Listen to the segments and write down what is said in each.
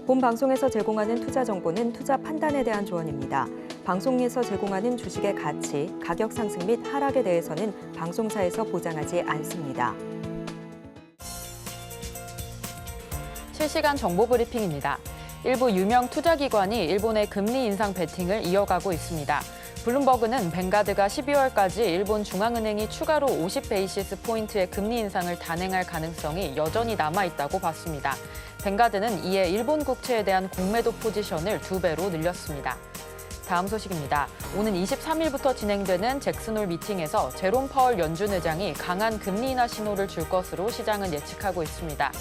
본 방송에서 제공하는 투자 정보는 투자 판단에 대한 조언입니다. 방송에서 제공하는 주식의 가치, 가격 상승 및 하락에 대해서는 방송사에서 보장하지 않습니다. 실시간 정보 브리핑입니다. 일부 유명 투자기관이 일본의 금리 인상 베팅을 이어가고 있습니다. 블룸버그는 뱅가드가 12월까지 일본 중앙은행이 추가로 50베이시스 포인트의 금리 인상을 단행할 가능성이 여전히 남아있다고 봤습니다. 뱅가드는 이에 일본 국채에 대한 공매도 포지션을 2배로 늘렸습니다. 다음 소식입니다. 오는 23일부터 진행되는 잭슨홀 미팅에서 제롬 파월 연준 의장이 강한 금리 인하 신호를 줄 것으로 시장은 예측하고 있습니다.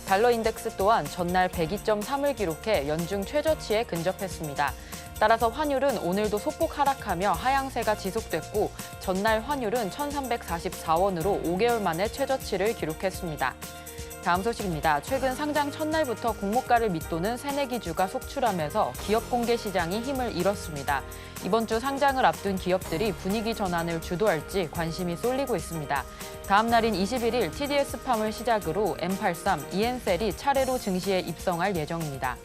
달러 인덱스 또한 전날 102.3을 기록해 연중 최저치에 근접했습니다. 따라서 환율은 오늘도 소폭 하락하며 하향세가 지속됐고 전날 환율은 1,344원으로 5개월 만에 최저치를 기록했습니다. 다음 소식입니다. 최근 상장 첫날부터 공모가를 밑도는 새내기주가 속출하면서 기업 공개 시장이 힘을 잃었습니다. 이번 주 상장을 앞둔 기업들이 분위기 전환을 주도할지 관심이 쏠리고 있습니다. 다음 날인 21일 TDS팜을 시작으로 M83, EN셀이 차례로 증시에 입성할 예정입니다.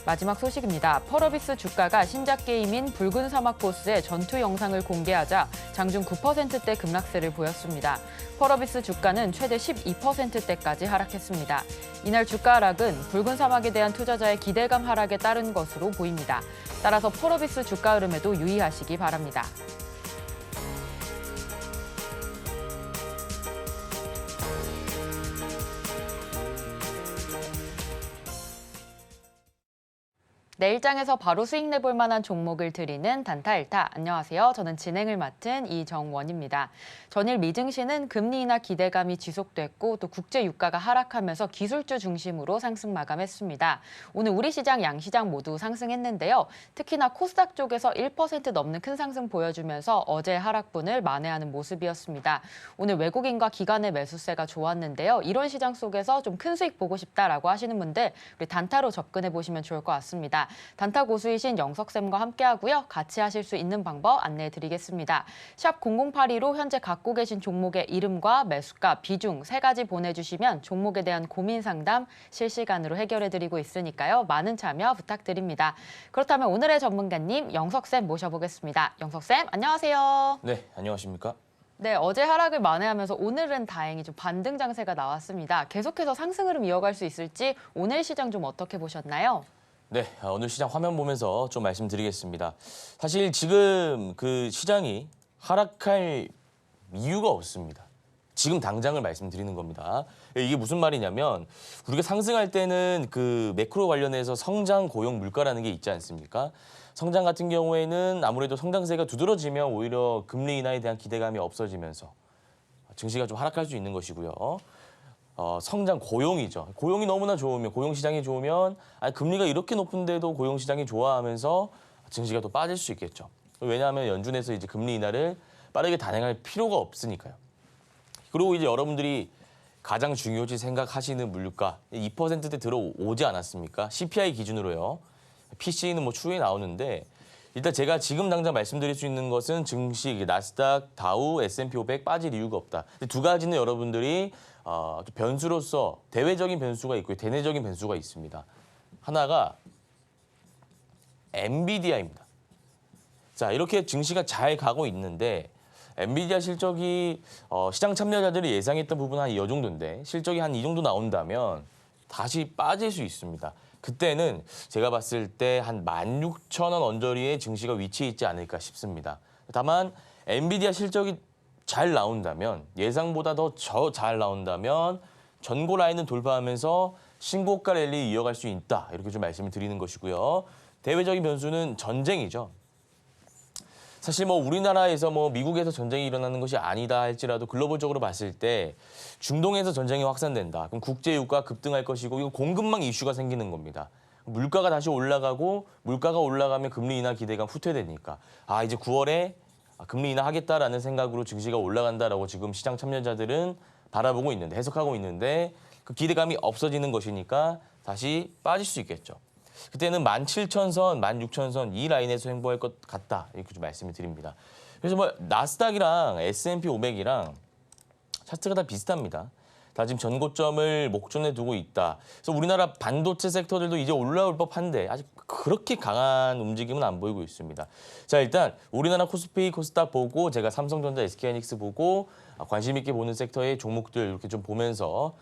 마지막 소식입니다. 펄어비스 주가가 신작 게임인 붉은 사막 보스의 전투 영상을 공개하자 장중 9%대 급락세를 보였습니다. 펄어비스 주가는 최대 12%대까지 하락했습니다. 이날 주가 하락은 붉은 사막에 대한 투자자의 기대감 하락에 따른 것으로 보입니다. 따라서 펄어비스 주가 흐름에도 유의하시기 바랍니다. 내일장에서 바로 수익 내볼 만한 종목을 드리는 단타일타. 안녕하세요. 저는 진행을 맡은 이정원입니다. 전일 미증시는 금리 인하 기대감이 지속됐고 또 국제 유가가 하락하면서 기술주 중심으로 상승 마감했습니다. 오늘 우리 시장, 양시장 모두 상승했는데요. 특히나 코스닥 쪽에서 1% 넘는 큰 상승 보여주면서 어제 하락분을 만회하는 모습이었습니다. 오늘 외국인과 기관의 매수세가 좋았는데요. 이런 시장 속에서 좀 큰 수익 보고 싶다라고 하시는 분들 우리 단타로 접근해 보시면 좋을 것 같습니다. 단타 고수이신 영석쌤과 함께하고요. 같이 하실 수 있는 방법 안내해 드리겠습니다. 샵 0082로 현재 갖고 계신 종목의 이름과 매수가, 비중 3가지 보내주시면 종목에 대한 고민 상담 실시간으로 해결해 드리고 있으니까요. 많은 참여 부탁드립니다. 그렇다면 오늘의 전문가님 영석쌤 모셔보겠습니다. 영석쌤 안녕하세요. 네, 안녕하십니까? 네, 어제 하락을 만회하면서 오늘은 다행히 좀 반등 장세가 나왔습니다. 계속해서 상승 흐름 이어갈 수 있을지 오늘 시장 좀 어떻게 보셨나요? 네, 오늘 시장 화면 보면서 좀 말씀드리겠습니다. 사실 지금 그 시장이 하락할 이유가 없습니다. 지금 당장을 말씀드리는 겁니다. 이게 무슨 말이냐면 우리가 상승할 때는 그 매크로 관련해서 성장, 고용, 물가라는 게 있지 않습니까? 성장 같은 경우에는 아무래도 성장세가 두드러지면 오히려 금리 인하에 대한 기대감이 없어지면서 증시가 좀 하락할 수 있는 것이고요. 성장, 고용이죠. 고용이 너무나 좋으면, 고용 시장이 좋으면 금리가 이렇게 높은데도 고용 시장이 좋아하면서 증시가 또 빠질 수 있겠죠. 왜냐하면 연준에서 이제 금리 인하를 빠르게 단행할 필요가 없으니까요. 그리고 이제 여러분들이 가장 중요시 생각하시는 물가 2%대 들어오지 않았습니까? CPI 기준으로요. PC는 뭐 추후에 나오는데 일단 제가 지금 당장 말씀드릴 수 있는 것은 증시, 나스닥, 다우, S&P 500 빠질 이유가 없다. 두 가지는 여러분들이 변수로서 대외적인 변수가 있고요. 대내적인 변수가 있습니다. 하나가 엔비디아입니다. 자, 이렇게 증시가 잘 가고 있는데 엔비디아 실적이 시장 참여자들이 예상했던 부분은 한 이 정도인데 실적이 한 이 정도 나온다면 다시 빠질 수 있습니다. 그때는 제가 봤을 때 한 16,000원 언저리에 증시가 위치해 있지 않을까 싶습니다. 다만 엔비디아 실적이 잘 나온다면 예상보다 더 잘 나온다면 전고 라인은 돌파하면서 신고가 랠리 이어갈 수 있다. 이렇게 좀 말씀을 드리는 것이고요. 대외적인 변수는 전쟁이죠. 사실 뭐 우리나라에서 뭐 미국에서 전쟁이 일어나는 것이 아니다 할지라도 글로벌적으로 봤을 때 중동에서 전쟁이 확산된다. 그럼 국제 유가 급등할 것이고 이거 공급망 이슈가 생기는 겁니다. 물가가 다시 올라가고 물가가 올라가면 금리 인하 기대가 후퇴되니까 이제 9월에 금리 인하하겠다라는 생각으로 증시가 올라간다라고 지금 시장 참여자들은 바라보고 있는데 해석하고 있는데 그 기대감이 없어지는 것이니까 다시 빠질 수 있겠죠. 그때는 17,000선, 16,000선 이 라인에서 행보할 것 같다. 이렇게 좀 말씀을 드립니다. 그래서 뭐 나스닥이랑 S&P 500이랑 차트가 다 비슷합니다. 다짐 전고점을 목전에 두고 있다. 그래서 우리나라 반도체 섹터들도 이제 올라올 법한데 아직 그렇게 강한 움직임은 안 보이고 있습니다. 자, 일단 우리나라 코스피, 코스닥 보고 제가 삼성전자, SK하이닉스 보고 관심 있게 보는 섹터의 종목들 이렇게 좀 보면서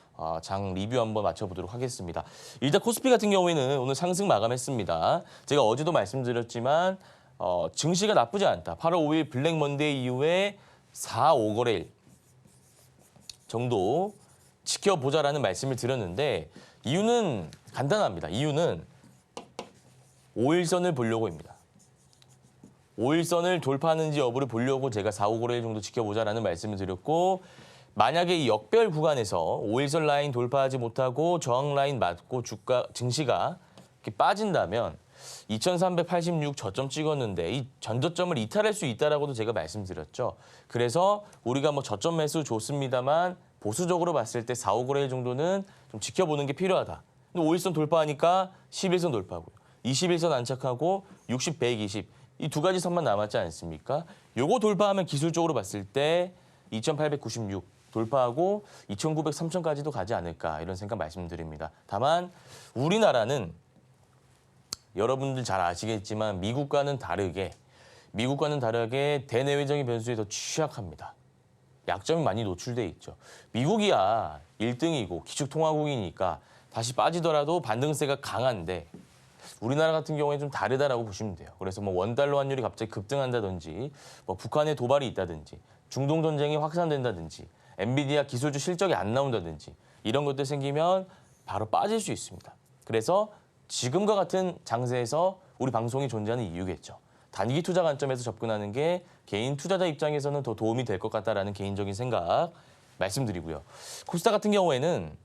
장 리뷰 한번 맞춰보도록 하겠습니다. 일단 코스피 같은 경우에는 오늘 상승 마감했습니다. 제가 어제도 말씀드렸지만 증시가 나쁘지 않다. 8월 5일 블랙 먼데이 이후에 4, 5거래일 정도 지켜보자라는 말씀을 드렸는데 이유는 간단합니다. 이유는 5일선을 보려고입니다. 5일선을 돌파하는지 여부를 보려고 제가 4, 5거래일 정도 지켜보자라는 말씀을 드렸고 만약에 이 역별 구간에서 5일선 라인 돌파하지 못하고 저항 라인 맞고 증시가 이렇게 빠진다면 2386 저점 찍었는데 이 전저점을 이탈할 수 있다라고도 제가 말씀드렸죠. 그래서 우리가 뭐 저점 매수 좋습니다만 보수적으로 봤을 때 4, 5거래일 정도는 좀 지켜보는 게 필요하다. 근데 5일선 돌파하니까 11선 돌파하고요. 21선 안착하고 60, 120 이 두 가지 선만 남았지 않습니까? 요거 돌파하면 기술적으로 봤을 때 2896 돌파하고 2900, 3000까지도 가지 않을까 이런 생각 말씀드립니다. 다만 우리나라는 여러분들 잘 아시겠지만 미국과는 다르게 대내외적인 변수에 더 취약합니다. 약점이 많이 노출돼 있죠. 미국이야 1등이고 기축통화국이니까 다시 빠지더라도 반등세가 강한데 우리나라 같은 경우에 좀 다르다라고 보시면 돼요. 그래서 뭐 원달러 환율이 갑자기 급등한다든지 뭐 북한의 도발이 있다든지 중동 전쟁이 확산된다든지 엔비디아 기술주 실적이 안 나온다든지 이런 것들 생기면 바로 빠질 수 있습니다. 그래서 지금과 같은 장세에서 우리 방송이 존재하는 이유겠죠. 단기 투자 관점에서 접근하는 게 개인 투자자 입장에서는 더 도움이 될 것 같다라는 개인적인 생각 말씀드리고요. 코스닥 같은 경우에는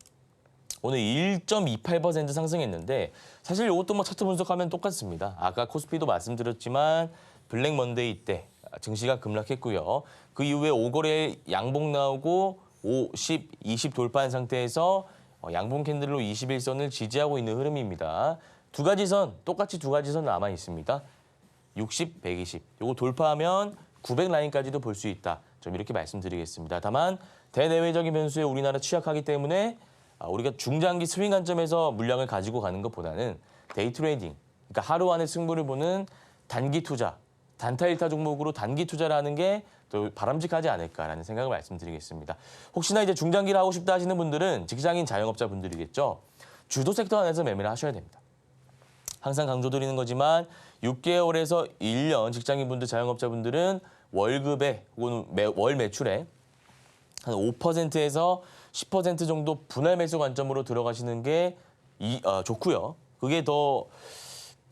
오늘 1.28% 상승했는데 사실 이것도 뭐 차트 분석하면 똑같습니다. 아까 코스피도 말씀드렸지만 블랙 먼데이 때 증시가 급락했고요. 그 이후에 5거래 양봉 나오고 5, 10, 20 돌파한 상태에서 양봉 캔들로 21선을 지지하고 있는 흐름입니다. 똑같이 두 가지 선 남아 있습니다. 60, 120. 요거 돌파하면 900 라인까지도 볼 수 있다. 좀 이렇게 말씀드리겠습니다. 다만 대내외적인 변수에 우리나라 취약하기 때문에 우리가 중장기 스윙 관점에서 물량을 가지고 가는 것보다는 데이 트레이딩, 그러니까 하루 안에 승부를 보는 단기 투자, 단타 일타 종목으로 단기 투자를 하는 게 더 바람직하지 않을까라는 생각을 말씀드리겠습니다. 혹시나 이제 중장기를 하고 싶다 하시는 분들은 직장인 자영업자 분들이겠죠. 주도 섹터 안에서 매매를 하셔야 됩니다. 항상 강조드리는 거지만 6개월에서 1년 직장인분들, 자영업자분들은 월급에 혹은 월 매출에 한 5%에서 10% 정도 분할 매수 관점으로 들어가시는 게 좋고요. 그게 더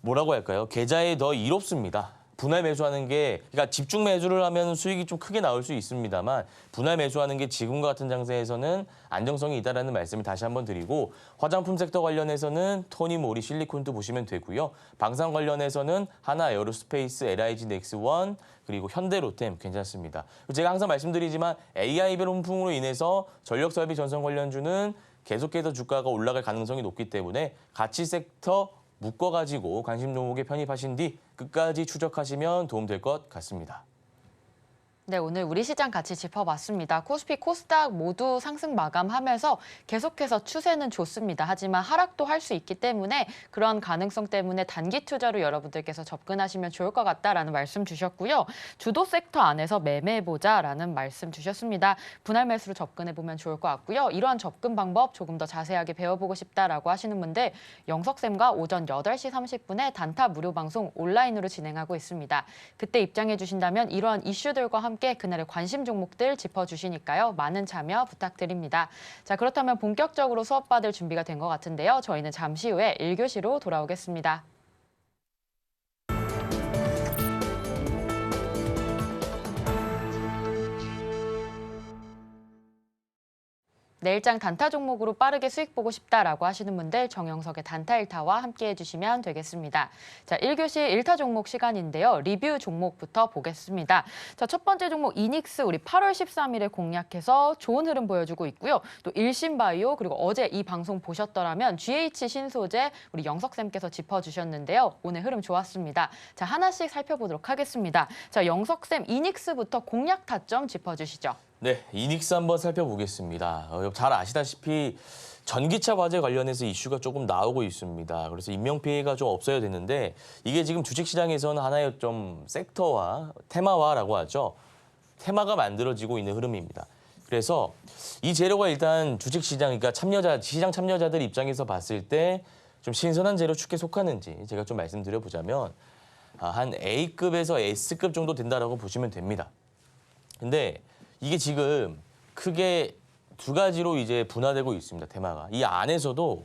뭐라고 할까요? 계좌에 더 이롭습니다. 분할 매수하는 게 그러니까 집중 매수를 하면 수익이 좀 크게 나올 수 있습니다만 분할 매수하는 게 지금과 같은 장세에서는 안정성이 있다라는 말씀을 다시 한번 드리고 화장품 섹터 관련해서는 토니 모리 실리콘도 보시면 되고요. 방산 관련해서는 하나 에어로스페이스, LIG 넥스원 그리고 현대로템 괜찮습니다. 제가 항상 말씀드리지만 AI 변동풍으로 인해서 전력설비 전선 관련주는 계속해서 주가가 올라갈 가능성이 높기 때문에 가치 섹터 묶어가지고 관심 종목에 편입하신 뒤 끝까지 추적하시면 도움될 것 같습니다. 네, 오늘 우리 시장 같이 짚어봤습니다. 코스피, 코스닥 모두 상승 마감하면서 계속해서 추세는 좋습니다. 하지만 하락도 할 수 있기 때문에 그런 가능성 때문에 단기 투자로 여러분들께서 접근하시면 좋을 것 같다라는 말씀 주셨고요. 주도 섹터 안에서 매매해보자라는 말씀 주셨습니다. 분할 매수로 접근해보면 좋을 것 같고요. 이러한 접근 방법 조금 더 자세하게 배워보고 싶다라고 하시는 분들 영석쌤과 오전 8시 30분에 단타 무료 방송 온라인으로 진행하고 있습니다. 그때 입장해 주신다면 이러한 이슈들과 함께 그날의 관심 종목들 짚어주시니까요. 많은 참여 부탁드립니다. 자, 그렇다면 본격적으로 수업 받을 준비가 된 것 같은데요. 저희는 잠시 후에 1교시로 돌아오겠습니다. 내일장 단타 종목으로 빠르게 수익 보고 싶다라고 하시는 분들 정영석의 단타 1타와 함께 해주시면 되겠습니다. 자, 1교시 1타 종목 시간인데요. 리뷰 종목부터 보겠습니다. 자, 첫 번째 종목 이닉스 우리 8월 13일에 공략해서 좋은 흐름 보여주고 있고요. 또 일신바이오 그리고 어제 이 방송 보셨더라면 GH 신소재 우리 영석쌤께서 짚어주셨는데요. 오늘 흐름 좋았습니다. 자, 하나씩 살펴보도록 하겠습니다. 자, 영석쌤 이닉스부터 공략 타점 짚어주시죠. 네, 이닉스 한번 살펴보겠습니다. 잘 아시다시피 전기차 과제 관련해서 이슈가 조금 나오고 있습니다. 그래서 인명피해가 좀 없어야 되는데 이게 지금 주식시장에서는 하나의 좀 섹터화, 테마화라고 하죠. 테마가 만들어지고 있는 흐름입니다. 그래서 이 재료가 일단 주식시장, 그러니까 시장 참여자들 입장에서 봤을 때 좀 신선한 재료 축에 속하는지 제가 좀 말씀드려보자면 한 A급에서 S급 정도 된다라고 보시면 됩니다. 근데 이게 지금 크게 두 가지로 이제 분화되고 있습니다. 테마가. 이 안에서도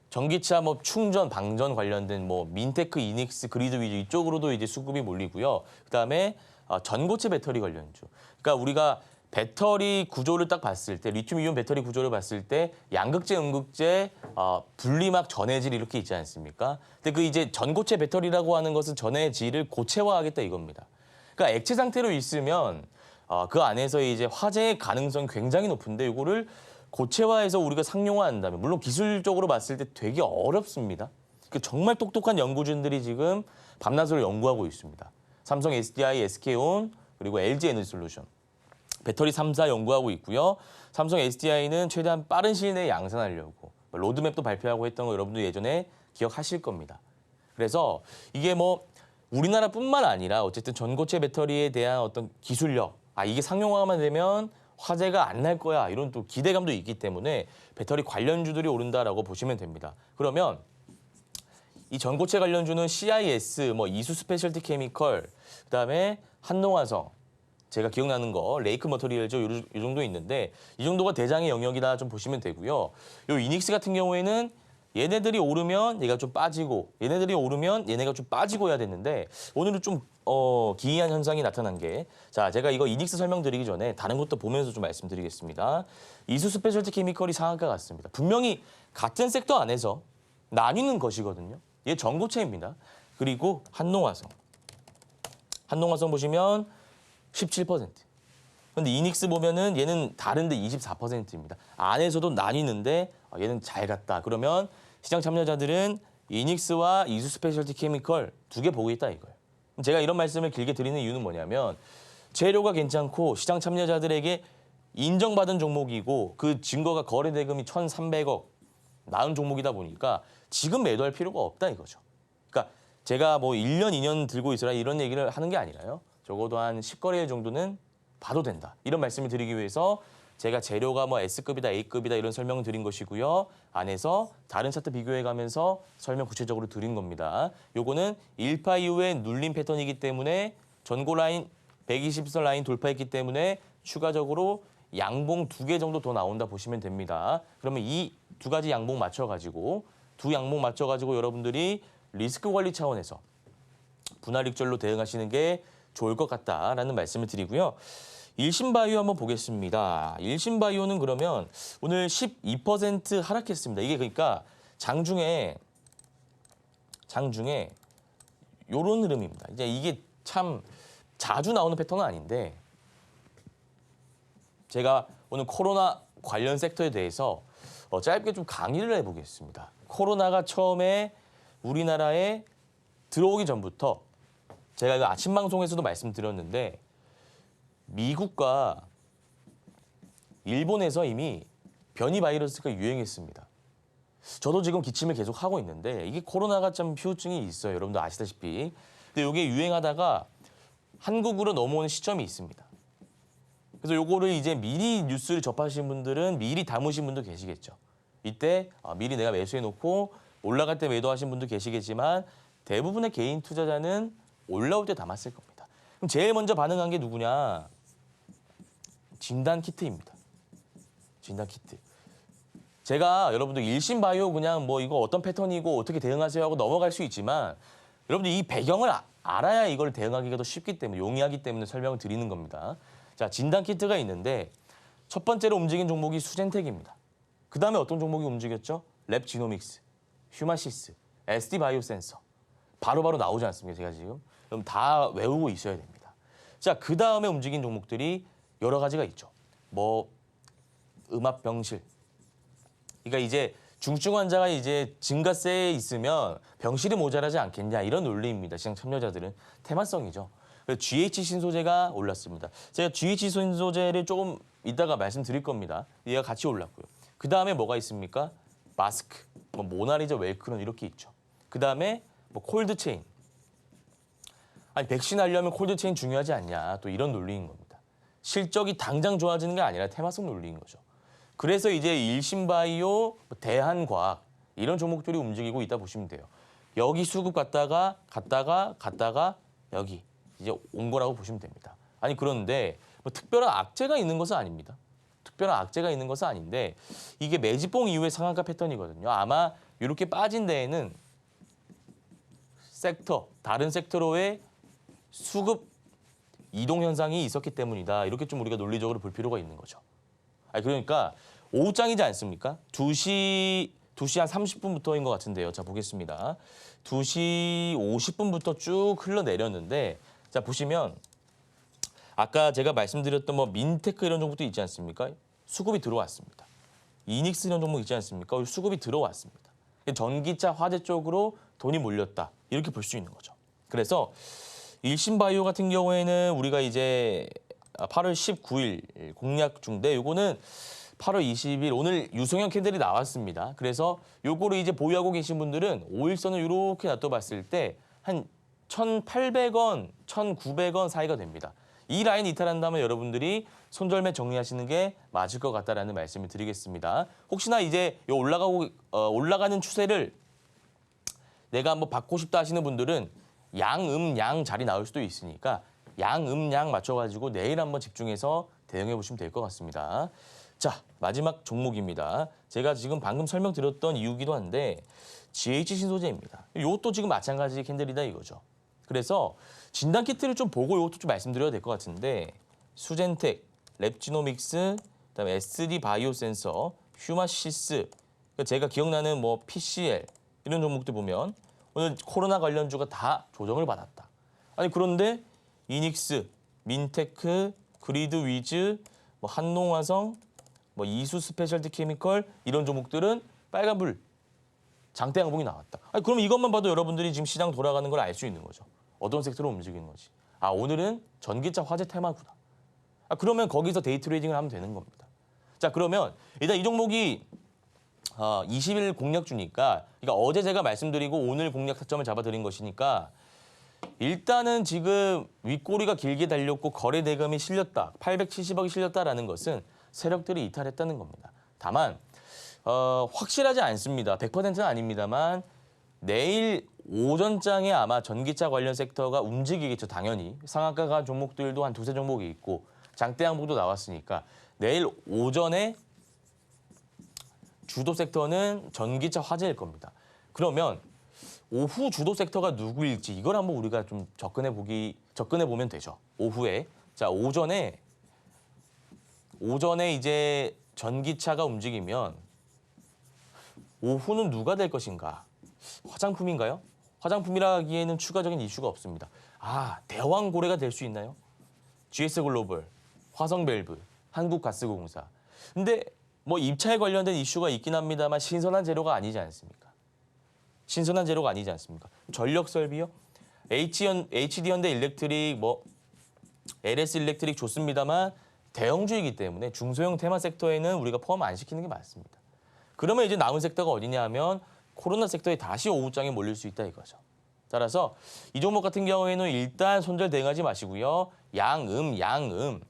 전기차 뭐 충전, 방전 관련된 뭐 민테크, 이닉스, 그리드 위주 이쪽으로도 이제 수급이 몰리고요. 그다음에 전고체 배터리 관련주. 그러니까 우리가 배터리 구조를 딱 봤을 때, 리튬이온 배터리 구조를 봤을 때 양극재, 음극재, 분리막, 전해질 이렇게 있지 않습니까? 근데 그 이제 전고체 배터리라고 하는 것은 전해질을 고체화하겠다 이겁니다. 그러니까 액체 상태로 있으면 그 안에서 이제 화재의 가능성이 굉장히 높은데 이거를 고체화해서 우리가 상용화한다면 물론 기술적으로 봤을 때 되게 어렵습니다. 정말 똑똑한 연구진들이 지금 밤낮으로 연구하고 있습니다. 삼성 SDI, SK온 그리고 LG 에너지솔루션 배터리 3사 연구하고 있고요. 삼성 SDI는 최대한 빠른 시일 내에 양산하려고 로드맵도 발표하고 했던 거 여러분도 예전에 기억하실 겁니다. 그래서 이게 뭐 우리나라뿐만 아니라 어쨌든 전고체 배터리에 대한 어떤 기술력, 이게 상용화만 되면 화재가 안 날 거야 이런 또 기대감도 있기 때문에 배터리 관련주들이 오른다라고 보시면 됩니다. 그러면 이 전고체 관련주는 CIS, 뭐 이수 스페셜티 케미컬, 그다음에 한농화성, 제가 기억나는 거 레이크 머터리얼즈 이 정도 있는데 이 정도가 대장의 영역이다 좀 보시면 되고요. 요 이닉스 같은 경우에는 얘네들이 오르면 얘가 좀 빠지고 얘네들이 오르면 얘네가 좀 빠지고 해야 되는데 오늘은 좀 기이한 현상이 나타난 게 자 제가 이거 이닉스 설명드리기 전에 다른 것도 보면서 좀 말씀드리겠습니다. 이수 스페셜티 케미컬이 상한가 같습니다. 분명히 같은 섹터 안에서 나뉘는 것이거든요. 얘 전고체입니다. 그리고 한농화성. 한농화성 보시면 17%. 근데 이닉스 보면은 얘는 다른데 24%입니다. 안에서도 나뉘는데 얘는 잘 갔다. 그러면 시장 참여자들은 이닉스와 이수 스페셜티 케미컬 두 개 보고 있다 이거예요. 제가 이런 말씀을 길게 드리는 이유는 뭐냐면 재료가 괜찮고 시장 참여자들에게 인정받은 종목이고 그 증거가 거래 대금이 1,300억 나온 종목이다 보니까 지금 매도할 필요가 없다 이거죠. 그러니까 제가 뭐 1년, 2년 들고 있으라 이런 얘기를 하는 게 아니라요. 적어도 한 10거래일 정도는 봐도 된다. 이런 말씀을 드리기 위해서 제가 재료가 뭐 S급이다, A급이다 이런 설명을 드린 것이고요. 안에서 다른 차트 비교해가면서 설명 구체적으로 드린 겁니다. 요거는 1파 이후에 눌림 패턴이기 때문에 전고 라인 120선 라인 돌파했기 때문에 추가적으로 양봉 2개 정도 더 나온다 보시면 됩니다. 그러면 이 두 가지 양봉 맞춰가지고 여러분들이 리스크 관리 차원에서 분할 익절로 대응하시는 게 좋을 것 같다라는 말씀을 드리고요. 일신바이오 한번 보겠습니다. 일신바이오는 그러면 오늘 12% 하락했습니다. 이게 그러니까 장중에 요런 흐름입니다. 이제 이게 참 자주 나오는 패턴은 아닌데 제가 오늘 코로나 관련 섹터에 대해서 짧게 좀 강의를 해보겠습니다. 코로나가 처음에 우리나라에 들어오기 전부터 제가 이거 아침 방송에서도 말씀드렸는데 미국과 일본에서 이미 변이 바이러스가 유행했습니다. 저도 지금 기침을 계속 하고 있는데 이게 코로나가 좀 후유증이 있어요. 여러분도 아시다시피. 근데 이게 유행하다가 한국으로 넘어오는 시점이 있습니다. 그래서 요거를 이제 미리 뉴스를 접하신 분들은 미리 담으신 분도 계시겠죠. 이때 미리 내가 매수해놓고 올라갈 때 매도하신 분도 계시겠지만 대부분의 개인 투자자는 올라올 때 담았을 겁니다. 그럼 제일 먼저 반응한 게 누구냐? 진단 키트입니다. 진단 키트. 제가 여러분들 일신바이오 그냥 뭐 이거 어떤 패턴이고 어떻게 대응하세요 하고 넘어갈 수 있지만 여러분들 이 배경을 알아야 이걸 대응하기가 더 쉽기 때문에 용이하기 때문에 설명을 드리는 겁니다. 자, 진단 키트가 있는데 첫 번째로 움직인 종목이 수젠텍입니다. 그 다음에 어떤 종목이 움직였죠? 랩지노믹스, 휴마시스, SD바이오센서. 바로바로 나오지 않습니까? 제가 지금. 그럼 다 외우고 있어야 됩니다. 자, 그 다음에 움직인 종목들이 여러 가지가 있죠. 뭐 음압병실. 그러니까 이제 중증 환자가 이제 증가세에 있으면 병실이 모자라지 않겠냐 이런 논리입니다. 시장 참여자들은 테마성이죠. 그래서 GH 신소재가 올랐습니다. 제가 GH 신소재를 조금 이따가 말씀드릴 겁니다. 얘가 같이 올랐고요. 그 다음에 뭐가 있습니까? 마스크, 뭐 모나리자, 웰크론 이렇게 있죠. 그 다음에 뭐 콜드체인. 아니 백신 하려면 콜드체인 중요하지 않냐. 또 이런 논리인 겁니다. 실적이 당장 좋아지는 게 아니라 테마성 논리인 거죠. 그래서 이제 일신바이오, 대한과학 이런 종목들이 움직이고 있다 보시면 돼요. 여기 수급 갔다가 여기 이제 온 거라고 보시면 됩니다. 아니 그런데 뭐 특별한 악재가 있는 것은 아닙니다. 특별한 악재가 있는 것은 아닌데 이게 매집봉 이후의 상한가 패턴이거든요. 아마 이렇게 빠진 데에는 다른 섹터로의 수급 이동 현상이 있었기 때문이다. 이렇게 좀 우리가 논리적으로 볼 필요가 있는 거죠. 아니 그러니까 오후장이지 않습니까? 2시 한 30분부터인 것 같은데요. 자 보겠습니다. 2시 50분부터 쭉 흘러내렸는데 자 보시면 아까 제가 말씀드렸던 뭐 민테크 이런 종목도 있지 않습니까? 수급이 들어왔습니다. 이닉스 이런 종목 있지 않습니까? 수급이 들어왔습니다. 전기차 화재 쪽으로 돈이 몰렸다. 이렇게 볼 수 있는 거죠. 그래서 일신바이오 같은 경우에는 우리가 이제 8월 19일 공략 중인데 요거는 8월 20일 오늘 유성형 캔들이 나왔습니다. 그래서 요거를 이제 보유하고 계신 분들은 5일선을 이렇게 놔둬봤을 때 한 1,800원, 1,900원 사이가 됩니다. 이 라인 이탈한다면 여러분들이 손절매 정리하시는 게 맞을 것 같다라는 말씀을 드리겠습니다. 혹시나 이제 요 올라가는 추세를 내가 한번 받고 싶다 하시는 분들은 양 자리 나올 수도 있으니까 양 맞춰가지고 내일 한번 집중해서 대응해 보시면 될 것 같습니다. 자, 마지막 종목입니다. 제가 지금 방금 설명드렸던 이유기도 한데 GH 신소재입니다. 이것도 지금 마찬가지 캔들이다 이거죠. 그래서 진단 키트를 좀 보고 이것도 좀 말씀드려야 될 것 같은데 수젠텍, 랩지노믹스, 그다음에 SD 바이오센서, 휴마시스, 제가 기억나는 뭐 PCL 이런 종목들 보면 오늘 코로나 관련주가 다 조정을 받았다. 아니 그런데 이닉스, 민테크, 그리드 위즈, 뭐 한농화성, 뭐 이수 스페셜티 케미컬 이런 종목들은 빨간불 장대 양봉이 나왔다. 아니 그럼 이것만 봐도 여러분들이 지금 시장 돌아가는 걸 알 수 있는 거죠. 어떤 섹터로 움직이는 거지. 아 오늘은 전기차 화재 테마구나. 아 그러면 거기서 데이 트레이딩을 하면 되는 겁니다. 자 그러면 일단 이 종목이 20일 공략주니까 그러니까 어제 제가 말씀드리고 오늘 공략 타점을 잡아드린 것이니까 일단은 지금 윗꼬리가 길게 달렸고 거래 대금이 실렸다. 870억이 실렸다라는 것은 세력들이 이탈했다는 겁니다. 다만 확실하지 않습니다. 100%는 아닙니다만 내일 오전장에 아마 전기차 관련 섹터가 움직이겠죠. 당연히. 상한가 간 종목들도 한 두세 종목이 있고 장대 양봉도 나왔으니까 내일 오전에 주도 섹터는 전기차 화재일 겁니다. 그러면 오후 주도 섹터가 누구일지 이걸 한번 우리가 좀 접근해 보면 되죠. 오후에. 자, 오전에 이제 전기차가 움직이면 오후는 누가 될 것인가? 화장품인가요? 화장품이라기에는 추가적인 이슈가 없습니다. 아, 대왕고래가 될 수 있나요? GS글로벌, 화성밸브, 한국가스공사. 근데 뭐 입차에 관련된 이슈가 있긴 합니다만 신선한 재료가 아니지 않습니까? 신선한 재료가 아니지 않습니까? 전력설비요? HD현대 일렉트릭, 뭐 LS 일렉트릭 좋습니다만 대형주이기 때문에 중소형 테마 섹터에는 우리가 포함 안 시키는 게 맞습니다. 그러면 이제 남은 섹터가 어디냐 하면 코로나 섹터에 다시 오후장에 몰릴 수 있다 이거죠. 따라서 이 종목 같은 경우에는 일단 손절 대응하지 마시고요. 양음량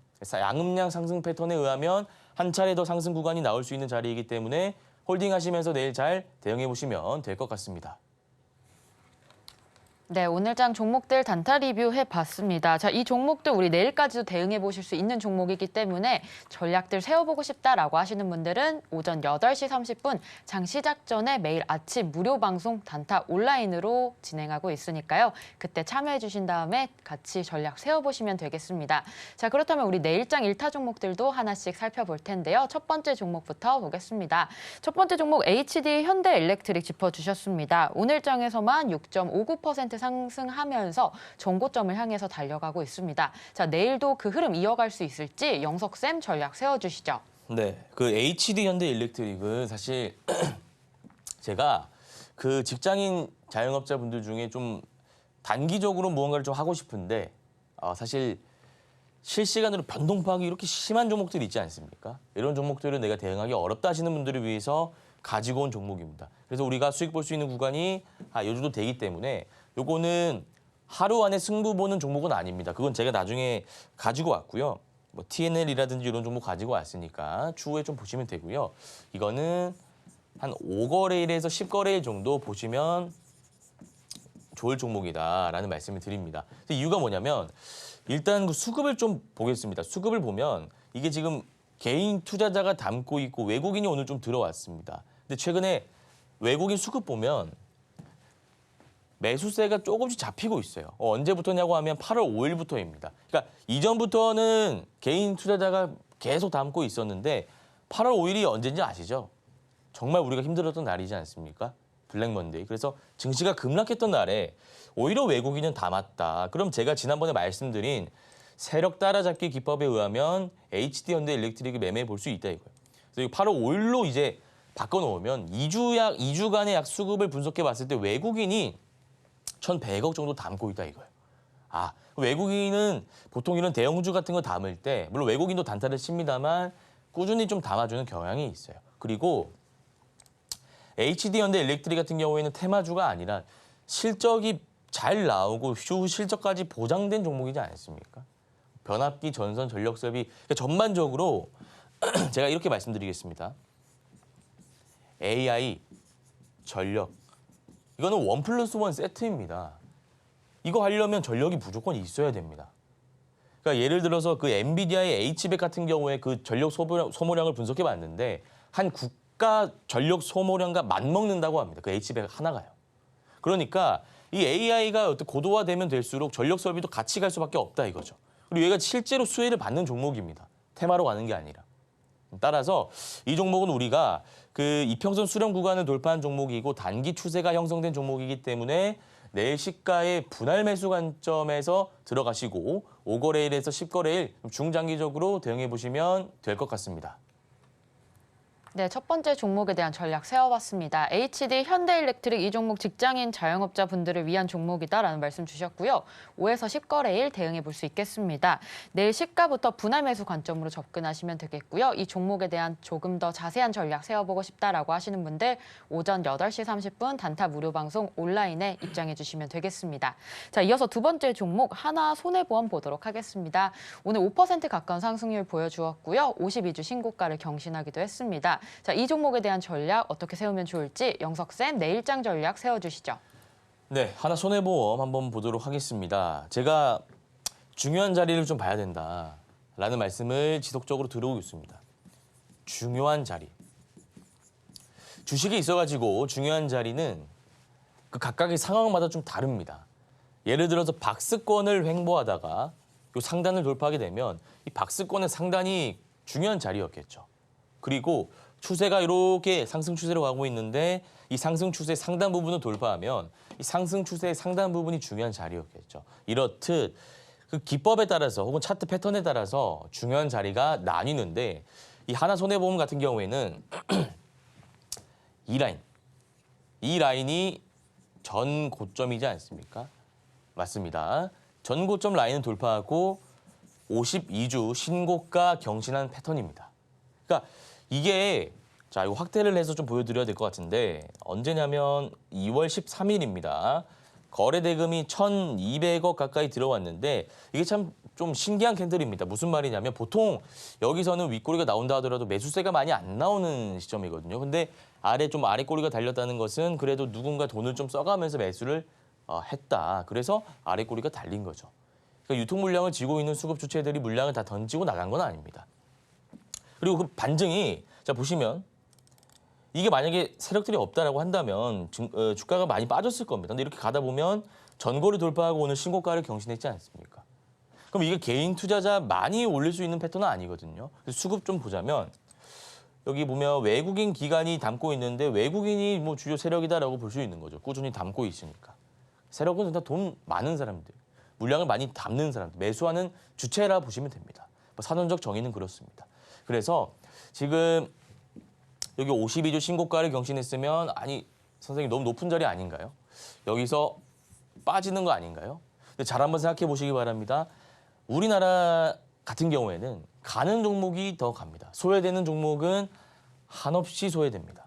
상승 패턴에 의하면 한 차례 더 상승 구간이 나올 수 있는 자리이기 때문에 홀딩하시면서 내일 잘 대응해 보시면 될 것 같습니다. 네, 오늘장 종목들 단타 리뷰해 봤습니다. 자, 이 종목들 우리 내일까지도 대응해 보실 수 있는 종목이기 때문에 전략들 세워보고 싶다라고 하시는 분들은 오전 8시 30분 장 시작 전에 매일 아침 무료 방송 단타 온라인으로 진행하고 있으니까요. 그때 참여해 주신 다음에 같이 전략 세워보시면 되겠습니다. 자, 그렇다면 우리 내일장 1타 종목들도 하나씩 살펴볼 텐데요. 첫 번째 종목부터 보겠습니다. 첫 번째 종목 HD 현대일렉트릭 짚어주셨습니다. 오늘장에서만 6.59% 상승하면서 정고점을 향해서 달려가고 있습니다. 자, 내일도 그 흐름 이어갈 수 있을지 영석쌤 전략 세워주시죠. 네, 그 HD 현대일렉트릭은 사실 제가 그 직장인 자영업자분들 중에 좀 단기적으로 무언가를 좀 하고 싶은데 사실 실시간으로 변동 파악이 이렇게 심한 종목들이 있지 않습니까? 이런 종목들을 내가 대응하기 어렵다 하시는 분들을 위해서 가지고 온 종목입니다. 그래서 우리가 수익 볼 수 있는 구간이 요 정도 되기 때문에 요거는 하루 안에 승부 보는 종목은 아닙니다. 그건 제가 나중에 가지고 왔고요. 뭐 TNL이라든지 이런 종목 가지고 왔으니까 추후에 좀 보시면 되고요. 이거는 한 5거래일에서 10거래일 정도 보시면 좋을 종목이다라는 말씀을 드립니다. 이유가 뭐냐면 일단 그 수급을 좀 보겠습니다. 수급을 보면 이게 지금 개인 투자자가 담고 있고 외국인이 오늘 좀 들어왔습니다. 근데 최근에 외국인 수급 보면 매수세가 조금씩 잡히고 있어요. 언제부터냐고 하면 8월 5일부터입니다. 그러니까 이전부터는 개인 투자자가 계속 담고 있었는데 8월 5일이 언제인지 아시죠? 정말 우리가 힘들었던 날이지 않습니까? 블랙 먼데이. 그래서 증시가 급락했던 날에 오히려 외국인은 담았다. 그럼 제가 지난번에 말씀드린 세력 따라잡기 기법에 의하면 HD 현대 일렉트릭을 매매해 볼 수 있다 이거예요. 그래서 8월 5일로 이제 바꿔놓으면 2주간의 약 수급을 분석해 봤을 때 외국인이 1,100억 정도 담고 있다 이거예요. 외국인은 보통 이런 대형주 같은 거 담을 때 물론 외국인도 단타를 칩니다만 꾸준히 좀 담아주는 경향이 있어요. 그리고 HD 현대 일렉트릭 같은 경우에는 테마주가 아니라 실적이 잘 나오고 휴 실적까지 보장된 종목이지 않습니까? 변압기, 전선, 전력 설비 그러니까 전반적으로 제가 이렇게 말씀드리겠습니다. AI, 전력 이거는 1+1 세트입니다. 이거 하려면 전력이 무조건 있어야 됩니다. 그러니까 예를 들어서 그 엔비디아의 H백 같은 경우에 그 전력 소모량을 분석해 봤는데 한 국가 전력 소모량과 맞먹는다고 합니다. 그 H백 하나가요. 그러니까 이 AI가 어떤 고도화되면 될수록 전력 설비도 같이 갈 수밖에 없다 이거죠. 그리고 얘가 실제로 수혜를 받는 종목입니다. 테마로 가는 게 아니라. 따라서 이 종목은 우리가 그 이평선 수렴 구간을 돌파한 종목이고 단기 추세가 형성된 종목이기 때문에 내일 시가의 분할 매수 관점에서 들어가시고 5거래일에서 10거래일 중장기적으로 대응해 보시면 될 것 같습니다. 네, 첫 번째 종목에 대한 전략 세워봤습니다. HD 현대일렉트릭 이 종목 직장인 자영업자분들을 위한 종목이다라는 말씀 주셨고요. 5에서 10거래일 대응해 볼 수 있겠습니다. 내일 시가부터 분할 매수 관점으로 접근하시면 되겠고요. 이 종목에 대한 조금 더 자세한 전략 세워보고 싶다라고 하시는 분들 오전 8시 30분 단타 무료 방송 온라인에 입장해 주시면 되겠습니다. 자, 이어서 두 번째 종목 하나손해보험 보도록 하겠습니다. 오늘 5% 가까운 상승률 보여주었고요. 52주 신고가를 경신하기도 했습니다. 자, 이 종목에 대한 전략 어떻게 세우면 좋을지 영석쌤 내일장 전략 세워주시죠. 네, 하나손해보험 한번 보도록 하겠습니다. 제가 중요한 자리를 좀 봐야 된다라는 말씀을 지속적으로 들어오고 있습니다. 중요한 자리. 주식이 있어가지고 중요한 자리는 그 각각의 상황마다 좀 다릅니다. 예를 들어서 박스권을 횡보하다가 요 상단을 돌파하게 되면 이 박스권의 상단이 중요한 자리였겠죠. 그리고 추세가 이렇게 상승 추세로 가고 있는데 이 상승 추세 상단 부분을 돌파하면 이 상승 추세의 상단 부분이 중요한 자리였겠죠. 이렇듯 그 기법에 따라서 혹은 차트 패턴에 따라서 중요한 자리가 나뉘는데 이 하나손해보험 같은 경우에는 이 라인이 전 고점이지 않습니까? 맞습니다. 전 고점 라인을 돌파하고 52주 신고가 경신한 패턴입니다. 그러니까 이게 자 이거 확대를 해서 좀 보여드려야 될 것 같은데 언제냐면 2월 13일입니다. 거래 대금이 1,200억 가까이 들어왔는데 이게 참 좀 신기한 캔들입니다. 무슨 말이냐면 보통 여기서는 윗꼬리가 나온다 하더라도 매수세가 많이 안 나오는 시점이거든요. 근데 아래 꼬리가 달렸다는 것은 그래도 누군가 돈을 좀 써가면서 매수를 했다. 그래서 아래 꼬리가 달린 거죠. 그러니까 유통 물량을 쥐고 있는 수급 주체들이 물량을 다 던지고 나간 건 아닙니다. 그리고 그 반증이 자 보시면 이게 만약에 세력들이 없다라고 한다면 주가가 많이 빠졌을 겁니다. 근데 이렇게 가다 보면 전고를 돌파하고 오늘 신고가를 경신했지 않습니까? 그럼 이게 개인 투자자 많이 올릴 수 있는 패턴은 아니거든요. 그래서 수급 좀 보자면 여기 보면 외국인 기관이 담고 있는데 외국인이 뭐 주요 세력이다라고 볼 수 있는 거죠. 꾸준히 담고 있으니까. 세력은 다 돈 많은 사람들, 물량을 많이 담는 사람들, 매수하는 주체라 보시면 됩니다. 뭐 산원적 정의는 그렇습니다. 그래서 지금 여기 52주 신고가를 경신했으면 아니 선생님 너무 높은 자리 아닌가요? 여기서 빠지는 거 아닌가요? 근데 잘 한번 생각해 보시기 바랍니다. 우리나라 같은 경우에는 가는 종목이 더 갑니다. 소외되는 종목은 한없이 소외됩니다.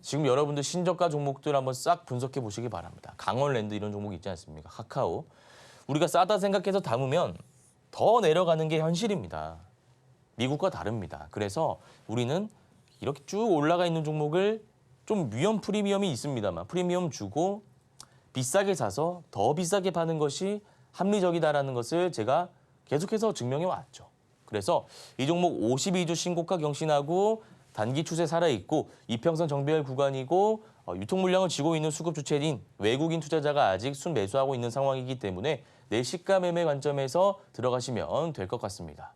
지금 여러분들 신저가 종목들 한번 싹 분석해 보시기 바랍니다. 강원랜드 이런 종목이 있지 않습니까? 카카오. 우리가 싸다 생각해서 담으면 더 내려가는 게 현실입니다. 미국과 다릅니다. 그래서 우리는 이렇게 쭉 올라가 있는 종목을 좀 위험 프리미엄이 있습니다만 프리미엄 주고 비싸게 사서 더 비싸게 파는 것이 합리적이다라는 것을 제가 계속해서 증명해 왔죠. 그래서 이 종목 52주 신고가 경신하고 단기 추세 살아있고 이평선 정배열 구간이고 유통 물량을 쥐고 있는 수급 주체인 외국인 투자자가 아직 순매수하고 있는 상황이기 때문에 내 시가 매매 관점에서 들어가시면 될 것 같습니다.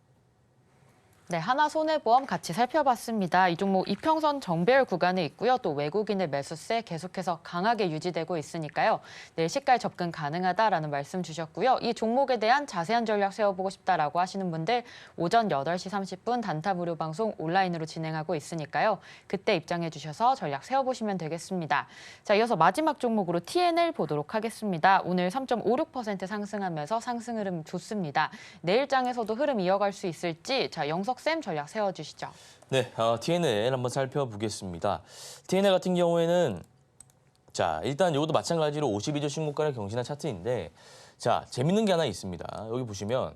네, 하나손해보험 같이 살펴봤습니다. 이 종목 이평선 정배열 구간에 있고요. 또 외국인의 매수세 계속해서 강하게 유지되고 있으니까요. 내일 시가에 접근 가능하다라는 말씀 주셨고요. 이 종목에 대한 자세한 전략 세워보고 싶다라고 하시는 분들 오전 8시 30분 단타 무료 방송 온라인으로 진행하고 있으니까요. 그때 입장해 주셔서 전략 세워보시면 되겠습니다. 자, 이어서 마지막 종목으로 TNL 보도록 하겠습니다. 오늘 3.56% 상승하면서 상승 흐름 좋습니다. 내일장에서도 흐름 이어갈 수 있을지 영석쌤 전략 세워주시죠. 네, TNL 한번 살펴보겠습니다. TNL 같은 경우에는 자 일단 이것도 마찬가지로 52주 신고가를 경신한 차트인데 자 재밌는 게 하나 있습니다. 여기 보시면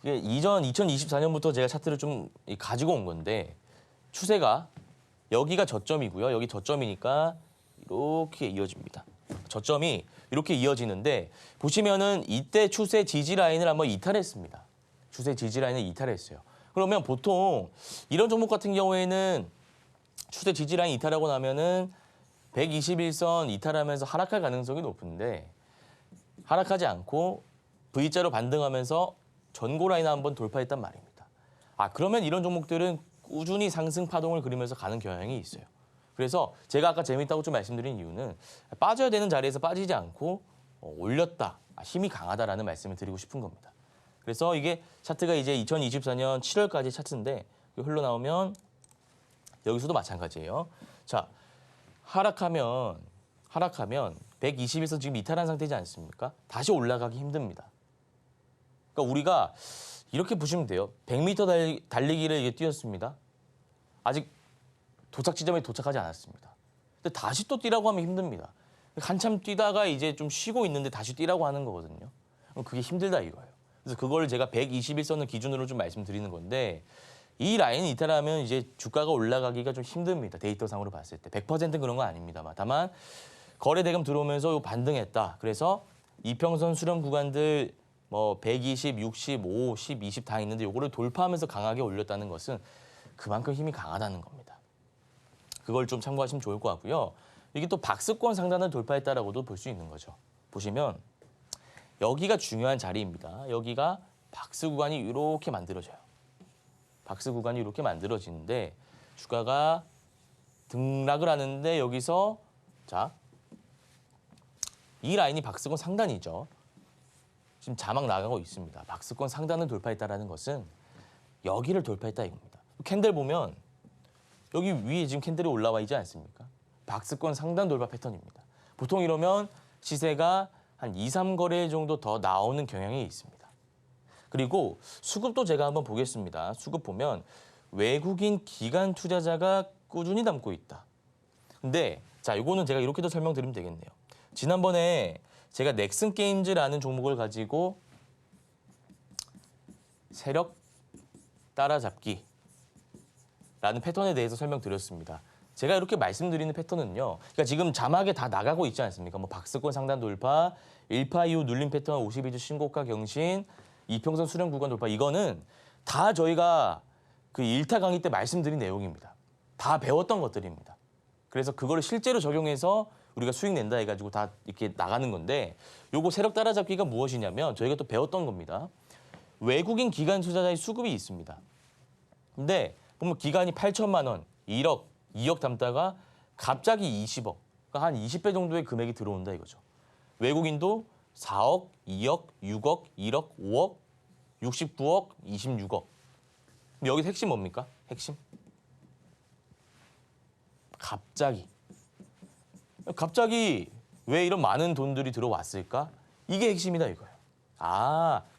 이게 이전 2024년부터 제가 차트를 좀 가지고 온 건데 추세가 여기가 저점이고요. 여기 저점이니까 이렇게 이어집니다. 저점이 이렇게 이어지는데 보시면은 이때 추세 지지 라인을 한번 이탈했습니다. 추세 지지 라인을 이탈했어요. 그러면 보통 이런 종목 같은 경우에는 추세 지지 라인 이탈하고 나면은 121선 이탈하면서 하락할 가능성이 높은데 하락하지 않고 V자로 반등하면서 전고 라인 한번 돌파했단 말입니다. 그러면 이런 종목들은 꾸준히 상승 파동을 그리면서 가는 경향이 있어요. 그래서 제가 아까 재밌다고 좀 말씀드린 이유는 빠져야 되는 자리에서 빠지지 않고 올렸다, 힘이 강하다라는 말씀을 드리고 싶은 겁니다. 그래서 이게 차트가 이제 2024년 7월까지 차트인데 흘러나오면 여기서도 마찬가지예요. 자, 하락하면 121선 지금 이탈한 상태지 않습니까? 다시 올라가기 힘듭니다. 그러니까 우리가 이렇게 보시면 돼요. 100m 달리기를 이게 뛰었습니다. 아직 도착 지점에 도착하지 않았습니다. 근데 다시 또 뛰라고 하면 힘듭니다. 한참 뛰다가 이제 좀 쉬고 있는데 다시 뛰라고 하는 거거든요. 그게 힘들다 이거예요. 그래서 그걸 제가 121선을 기준으로 좀 말씀드리는 건데 이 라인 이탈하면 이제 주가가 올라가기가 좀 힘듭니다. 데이터상으로 봤을 때. 100%는 그런 건 아닙니다만. 다만 거래 대금 들어오면서 반등했다. 그래서 이평선 수렴 구간들 뭐 120, 65, 10, 20 다 있는데 요거를 돌파하면서 강하게 올렸다는 것은 그만큼 힘이 강하다는 겁니다. 그걸 좀 참고하시면 좋을 것 같고요. 이게 또 박스권 상단을 돌파했다라고도 볼 수 있는 거죠. 보시면 여기가 중요한 자리입니다. 여기가 박스 구간이 이렇게 만들어져요. 박스 구간이 이렇게 만들어지는데 주가가 등락을 하는데 여기서 자, 이 라인이 박스권 상단이죠. 지금 자막 나가고 있습니다. 박스권 상단을 돌파했다라는 것은 여기를 돌파했다 이겁니다. 캔들 보면 여기 위에 지금 캔들이 올라와 있지 않습니까? 박스권 상단 돌파 패턴입니다. 보통 이러면 시세가 한 2, 3거래 정도 더 나오는 경향이 있습니다. 그리고 수급도 제가 한번 보겠습니다. 수급 보면 외국인 기관 투자자가 꾸준히 담고 있다. 근데 자, 이거는 제가 이렇게도 설명드리면 되겠네요. 지난번에 제가 넥슨 게임즈라는 종목을 가지고 세력 따라잡기라는 패턴에 대해서 설명드렸습니다. 제가 이렇게 말씀드리는 패턴은요. 그러니까 지금 자막에 다 나가고 있지 않습니까? 뭐 박스권 상단 돌파, 1파 이후 눌림 패턴 52주 신고가 경신, 이평선 수렴 구간 돌파. 이거는 다 저희가 그 1타 강의 때 말씀드린 내용입니다. 다 배웠던 것들입니다. 그래서 그거를 실제로 적용해서 우리가 수익 낸다 해가지고 다 이렇게 나가는 건데 요거 세력 따라잡기가 무엇이냐면 저희가 또 배웠던 겁니다. 외국인 기관 투자자의 수급이 있습니다. 근데 보면 기관이 8천만 원, 1억, 2억 담다가 갑자기 20억, 그러니까 한 20배 정도의 금액이 들어온다 이거죠. 외국인도 4억, 2억, 6억, 1억, 5억, 69억, 26억. 여기서 핵심 뭡니까? 핵심? 갑자기 왜 이런 많은 돈들이 들어왔을까? 이게 핵심이다 이거예요.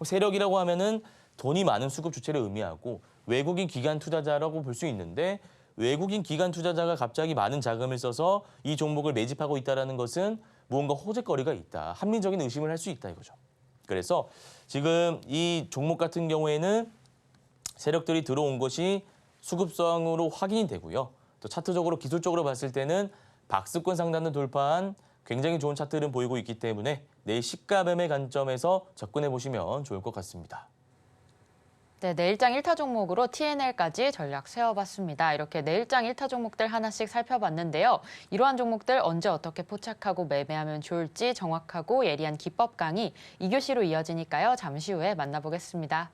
세력이라고 하면은 돈이 많은 수급 주체를 의미하고 외국인 기관 투자자라고 볼 수 있는데 외국인 기관 투자자가 갑자기 많은 자금을 써서 이 종목을 매집하고 있다는 것은 무언가 호재거리가 있다. 합리적인 의심을 할 수 있다 이거죠. 그래서 지금 이 종목 같은 경우에는 세력들이 들어온 것이 수급성으로 확인이 되고요. 또 차트적으로 기술적으로 봤을 때는 박스권 상단을 돌파한 굉장히 좋은 차트를 보이고 있기 때문에 내일 시가 매매 관점에서 접근해 보시면 좋을 것 같습니다. 네, 내일장 1타 종목으로 TNL까지 전략 세워봤습니다. 이렇게 내일장 1타 종목들 하나씩 살펴봤는데요. 이러한 종목들 언제 어떻게 포착하고 매매하면 좋을지 정확하고 예리한 기법 강의 2교시로 이어지니까요. 잠시 후에 만나보겠습니다.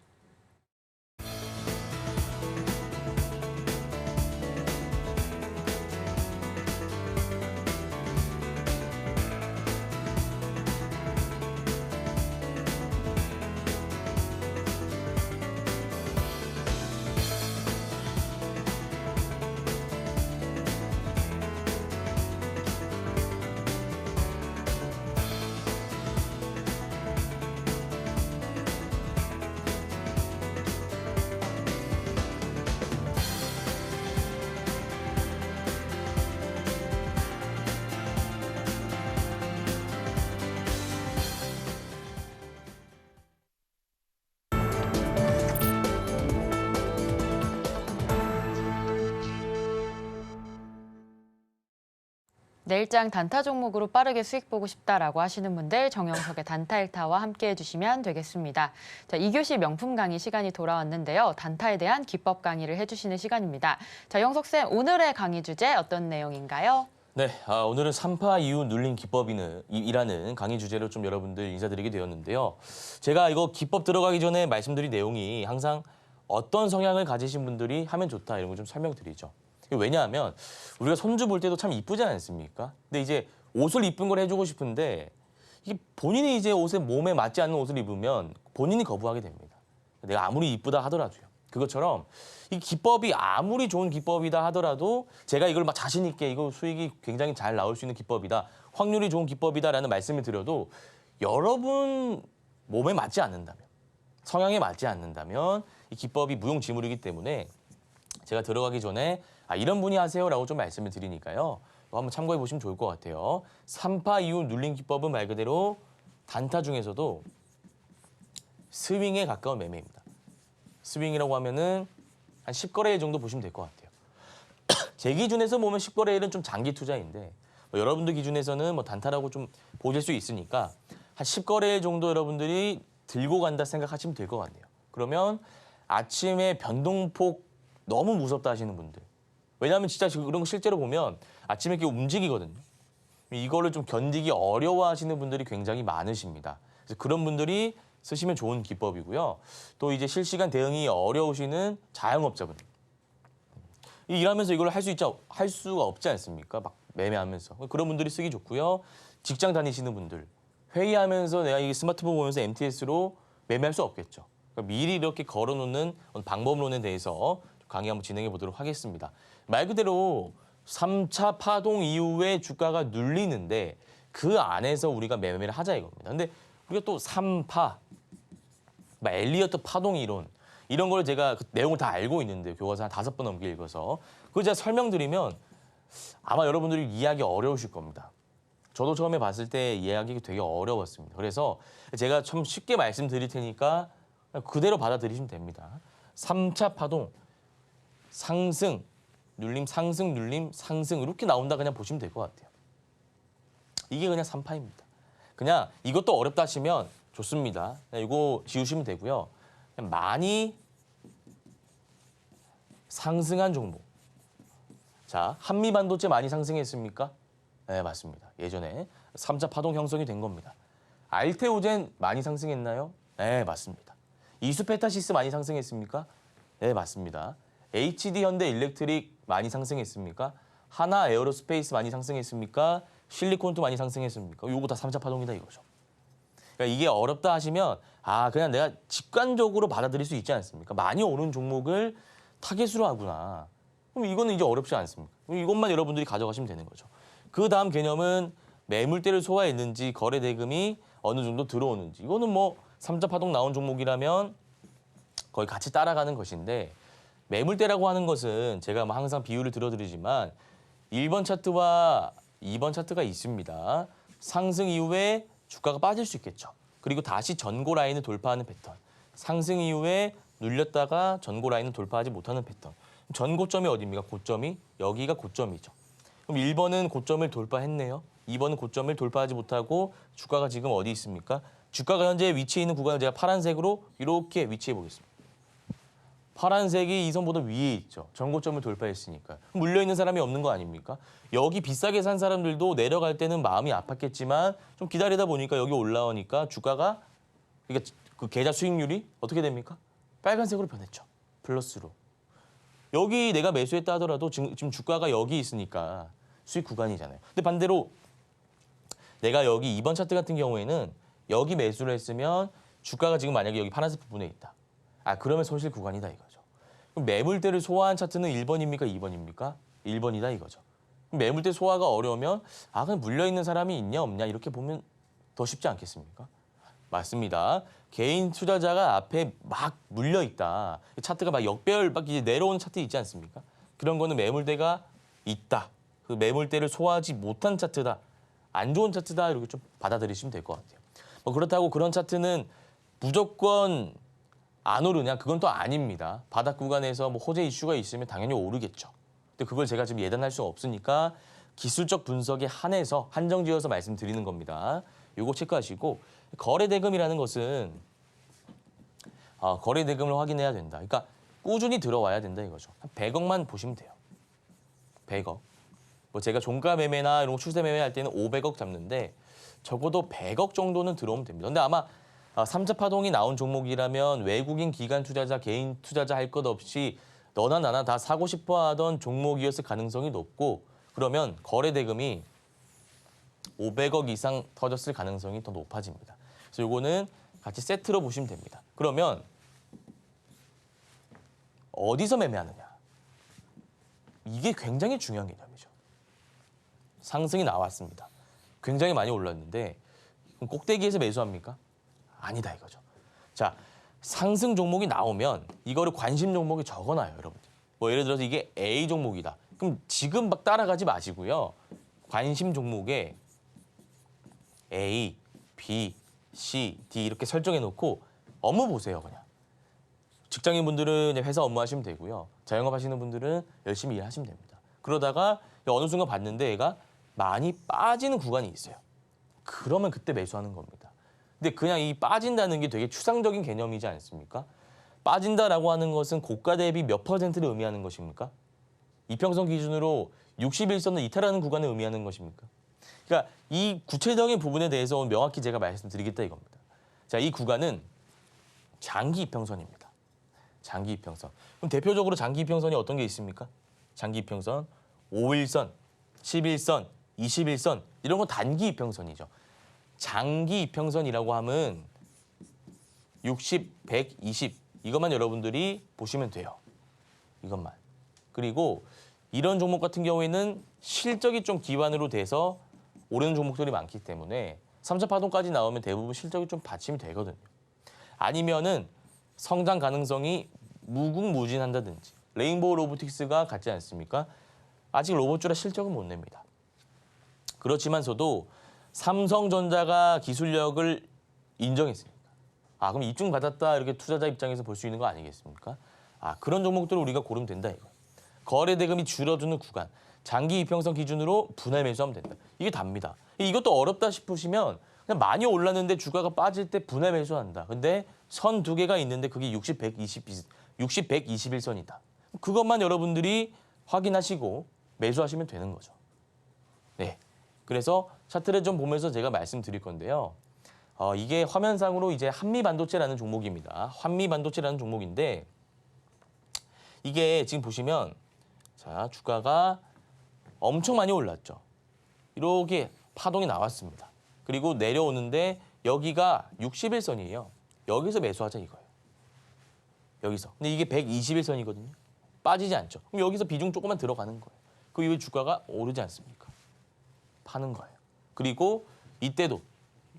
내일장 단타 종목으로 빠르게 수익 보고 싶다라고 하시는 분들 정영석의 단타 1타와 함께 해주시면 되겠습니다. 자, 2교시 명품 강의 시간이 돌아왔는데요. 단타에 대한 기법 강의를 해주시는 시간입니다. 자, 영석쌤, 오늘의 강의 주제 어떤 내용인가요? 네, 오늘은 3파 이후 눌림 기법이라는 강의 주제로 좀 여러분들 인사드리게 되었는데요. 제가 이거 기법 들어가기 전에 말씀드린 내용이 항상 어떤 성향을 가지신 분들이 하면 좋다 이런 거 좀 설명드리죠. 왜냐하면 우리가 손주 볼 때도 참 이쁘지 않습니까? 근데 이제 옷을 이쁜 걸 해주고 싶은데 이게 본인이 이제 옷에 몸에 맞지 않는 옷을 입으면 본인이 거부하게 됩니다. 내가 아무리 이쁘다 하더라도요. 그것처럼 이 기법이 아무리 좋은 기법이다 하더라도 제가 이걸 막 자신 있게 이거 수익이 굉장히 잘 나올 수 있는 기법이다, 확률이 좋은 기법이다라는 말씀을 드려도 여러분 몸에 맞지 않는다면, 성향에 맞지 않는다면 이 기법이 무용지물이기 때문에 제가 들어가기 전에 이런 분이 하세요라고 좀 말씀을 드리니까요. 한번 참고해 보시면 좋을 것 같아요. 3파 이후 눌림 기법은 말 그대로 단타 중에서도 스윙에 가까운 매매입니다. 스윙이라고 하면은 한 10거래일 정도 보시면 될 것 같아요. 제 기준에서 보면 10거래일은 좀 장기 투자인데 여러분들 기준에서는 단타라고 좀 보실 수 있으니까 한 10거래일 정도 여러분들이 들고 간다 생각하시면 될 것 같네요. 그러면 아침에 변동폭 너무 무섭다 하시는 분들, 왜냐하면 진짜 그런 거 실제로 보면 아침에 이렇게 움직이거든요. 이거를 좀 견디기 어려워하시는 분들이 굉장히 많으십니다. 그래서 그런 분들이 쓰시면 좋은 기법이고요. 또 이제 실시간 대응이 어려우시는 자영업자분, 일하면서 이걸 할 수가 없지 않습니까? 막 매매하면서 그런 분들이 쓰기 좋고요. 직장 다니시는 분들, 회의하면서 내가 이 스마트폰 보면서 MTS로 매매할 수 없겠죠. 그러니까 미리 이렇게 걸어놓는 방법론에 대해서 강의 한번 진행해 보도록 하겠습니다. 말 그대로 3차 파동 이후에 주가가 눌리는데 그 안에서 우리가 매매를 하자 이겁니다. 근데 우리가 또 3파, 엘리어트 파동 이론 이런 걸 제가 그 내용을 다 알고 있는데 교과서 한 5번 넘게 읽어서 그걸 제가 설명드리면 아마 여러분들이 이해하기 어려우실 겁니다. 저도 처음에 봤을 때 이해하기 되게 어려웠습니다. 그래서 제가 참 쉽게 말씀드릴 테니까 그대로 받아들이시면 됩니다. 3차 파동, 상승, 눌림, 상승, 눌림, 상승 이렇게 나온다 그냥 보시면 될 것 같아요. 이게 그냥 3파입니다. 그냥 이것도 어렵다 하시면 좋습니다. 이거 지우시면 되고요. 그냥 많이 상승한 종목. 자, 한미반도체 많이 상승했습니까? 네, 맞습니다. 예전에 3차 파동 형성이 된 겁니다. 알테오젠 많이 상승했나요? 네, 맞습니다. 이수페타시스 많이 상승했습니까? 네, 맞습니다. HD 현대 일렉트릭 많이 상승했습니까? 하나 에어로스페이스 많이 상승했습니까? 실리콘도 많이 상승했습니까? 요거 다 3차 파동이다 이거죠. 그러니까 이게 어렵다 하시면 그냥 내가 직관적으로 받아들일 수 있지 않습니까? 많이 오른 종목을 타겟으로 하구나. 그럼 이거는 이제 어렵지 않습니까? 이것만 여러분들이 가져가시면 되는 거죠. 그 다음 개념은 매물대를 소화했는지 거래 대금이 어느 정도 들어오는지. 이거는 3차 파동 나온 종목이라면 거의 같이 따라가는 것인데 매물대라고 하는 것은 제가 뭐 항상 비유를 들어드리지만 1번 차트와 2번 차트가 있습니다. 상승 이후에 주가가 빠질 수 있겠죠. 그리고 다시 전고 라인을 돌파하는 패턴. 상승 이후에 눌렸다가 전고 라인을 돌파하지 못하는 패턴. 전고점이 어디입니까? 고점이 여기가 고점이죠. 그럼 1번은 고점을 돌파했네요. 2번은 고점을 돌파하지 못하고 주가가 지금 어디 있습니까? 주가가 현재 위치해 있는 구간을 제가 파란색으로 이렇게 위치해 보겠습니다. 파란색이 이 선보다 위에 있죠. 전고점을 돌파했으니까. 물려있는 사람이 없는 거 아닙니까? 여기 비싸게 산 사람들도 내려갈 때는 마음이 아팠겠지만 좀 기다리다 보니까 여기 올라오니까 주가가 그러니까 그 계좌 수익률이 어떻게 됩니까? 빨간색으로 변했죠. 플러스로. 여기 내가 매수했다 하더라도 지금 주가가 여기 있으니까 수익 구간이잖아요. 근데 반대로 내가 여기 2번 차트 같은 경우에는 여기 매수를 했으면 주가가 지금 만약에 여기 파란색 부분에 있다. 그러면 손실 구간이다 이거죠. 그럼 매물대를 소화한 차트는 1번입니까? 2번입니까? 1번이다 이거죠. 그럼 매물대 소화가 어려우면 그냥 물려있는 사람이 있냐 없냐 이렇게 보면 더 쉽지 않겠습니까? 맞습니다. 개인 투자자가 앞에 막 물려있다. 차트가 막 역배열 막 이제 내려오는 차트 있지 않습니까? 그런 거는 매물대가 있다. 그 매물대를 소화하지 못한 차트다. 안 좋은 차트다 이렇게 좀 받아들이시면 될 것 같아요. 뭐 그렇다고 그런 차트는 무조건 안 오르냐? 그건 또 아닙니다. 바닥 구간에서 뭐 호재 이슈가 있으면 당연히 오르겠죠. 근데 그걸 제가 지금 예단할 수가 없으니까 기술적 분석에 한해서 한정지어서 말씀드리는 겁니다. 요거 체크하시고 거래 대금이라는 것은 거래 대금을 확인해야 된다. 그러니까 꾸준히 들어와야 된다 이거죠. 한 100억만 보시면 돼요. 100억. 뭐 제가 종가 매매나 이런 거 추세 매매 할 때는 500억 잡는데 적어도 100억 정도는 들어오면 됩니다. 근데 아마 3차 파동이 나온 종목이라면 외국인 기관 투자자, 개인 투자자 할 것 없이 너나 나나 다 사고 싶어 하던 종목이었을 가능성이 높고 그러면 거래 대금이 500억 이상 터졌을 가능성이 더 높아집니다. 그래서 요거는 같이 세트로 보시면 됩니다. 그러면 어디서 매매하느냐? 이게 굉장히 중요한 개념이죠. 상승이 나왔습니다. 굉장히 많이 올랐는데 그럼 꼭대기에서 매수합니까? 아니다 이거죠. 자, 상승 종목이 나오면 이거를 관심 종목에 적어놔요, 여러분들. 뭐 예를 들어서 이게 A 종목이다. 그럼 지금 막 따라가지 마시고요. 관심 종목에 A, B, C, D 이렇게 설정해 놓고 업무 보세요, 그냥. 직장인분들은 회사 업무하시면 되고요. 자영업 하시는 분들은 열심히 일하시면 됩니다. 그러다가 어느 순간 봤는데 얘가 많이 빠지는 구간이 있어요. 그러면 그때 매수하는 겁니다. 근데 그냥 이 빠진다는 게 되게 추상적인 개념이지 않습니까? 빠진다라고 하는 것은 고가 대비 몇 퍼센트를 의미하는 것입니까? 이평선 기준으로 61선을 이탈하는 구간을 의미하는 것입니까? 그러니까 이 구체적인 부분에 대해서 명확히 제가 말씀드리겠다 이겁니다. 자, 이 구간은 장기 이평선입니다. 장기 이평선. 그럼 대표적으로 장기 이평선이 어떤 게 있습니까? 장기 이평선, 5일선, 11선, 21선 이런 건 단기 이평선이죠. 장기 이평선이라고 하면 60, 100, 20 이것만 여러분들이 보시면 돼요. 이것만. 그리고 이런 종목 같은 경우에는 실적이 좀 기반으로 돼서 오르는 종목들이 많기 때문에 3차 파동까지 나오면 대부분 실적이 좀 받침이 되거든요. 아니면은 성장 가능성이 무궁무진한다든지 레인보우 로보틱스가 같지 않습니까? 아직 로봇주라 실적은 못 냅니다. 그렇지만서도 삼성전자가 기술력을 인정했으니까. 그럼 입증받았다 이렇게 투자자 입장에서 볼 수 있는 거 아니겠습니까? 그런 종목들을 우리가 고르면 된다 이거. 거래 대금이 줄어드는 구간, 장기 이평선 기준으로 분할 매수하면 된다. 이게 답니다. 이것도 어렵다 싶으시면 그냥 많이 올랐는데 주가가 빠질 때 분할 매수한다. 근데 선 두 개가 있는데 그게 60, 121선이다. 그것만 여러분들이 확인하시고 매수하시면 되는 거죠. 네. 그래서 차트를 좀 보면서 제가 말씀드릴 건데요. 이게 화면상으로 이제 한미반도체라는 종목입니다. 한미반도체라는 종목인데 이게 지금 보시면 자, 주가가 엄청 많이 올랐죠. 이렇게 파동이 나왔습니다. 그리고 내려오는데 여기가 61선이에요. 여기서 매수하자 이거예요. 여기서. 근데 이게 121선이거든요. 빠지지 않죠. 그럼 여기서 비중 조금만 들어가는 거예요. 그 이후에 주가가 오르지 않습니까? 파는 거예요. 그리고 이때도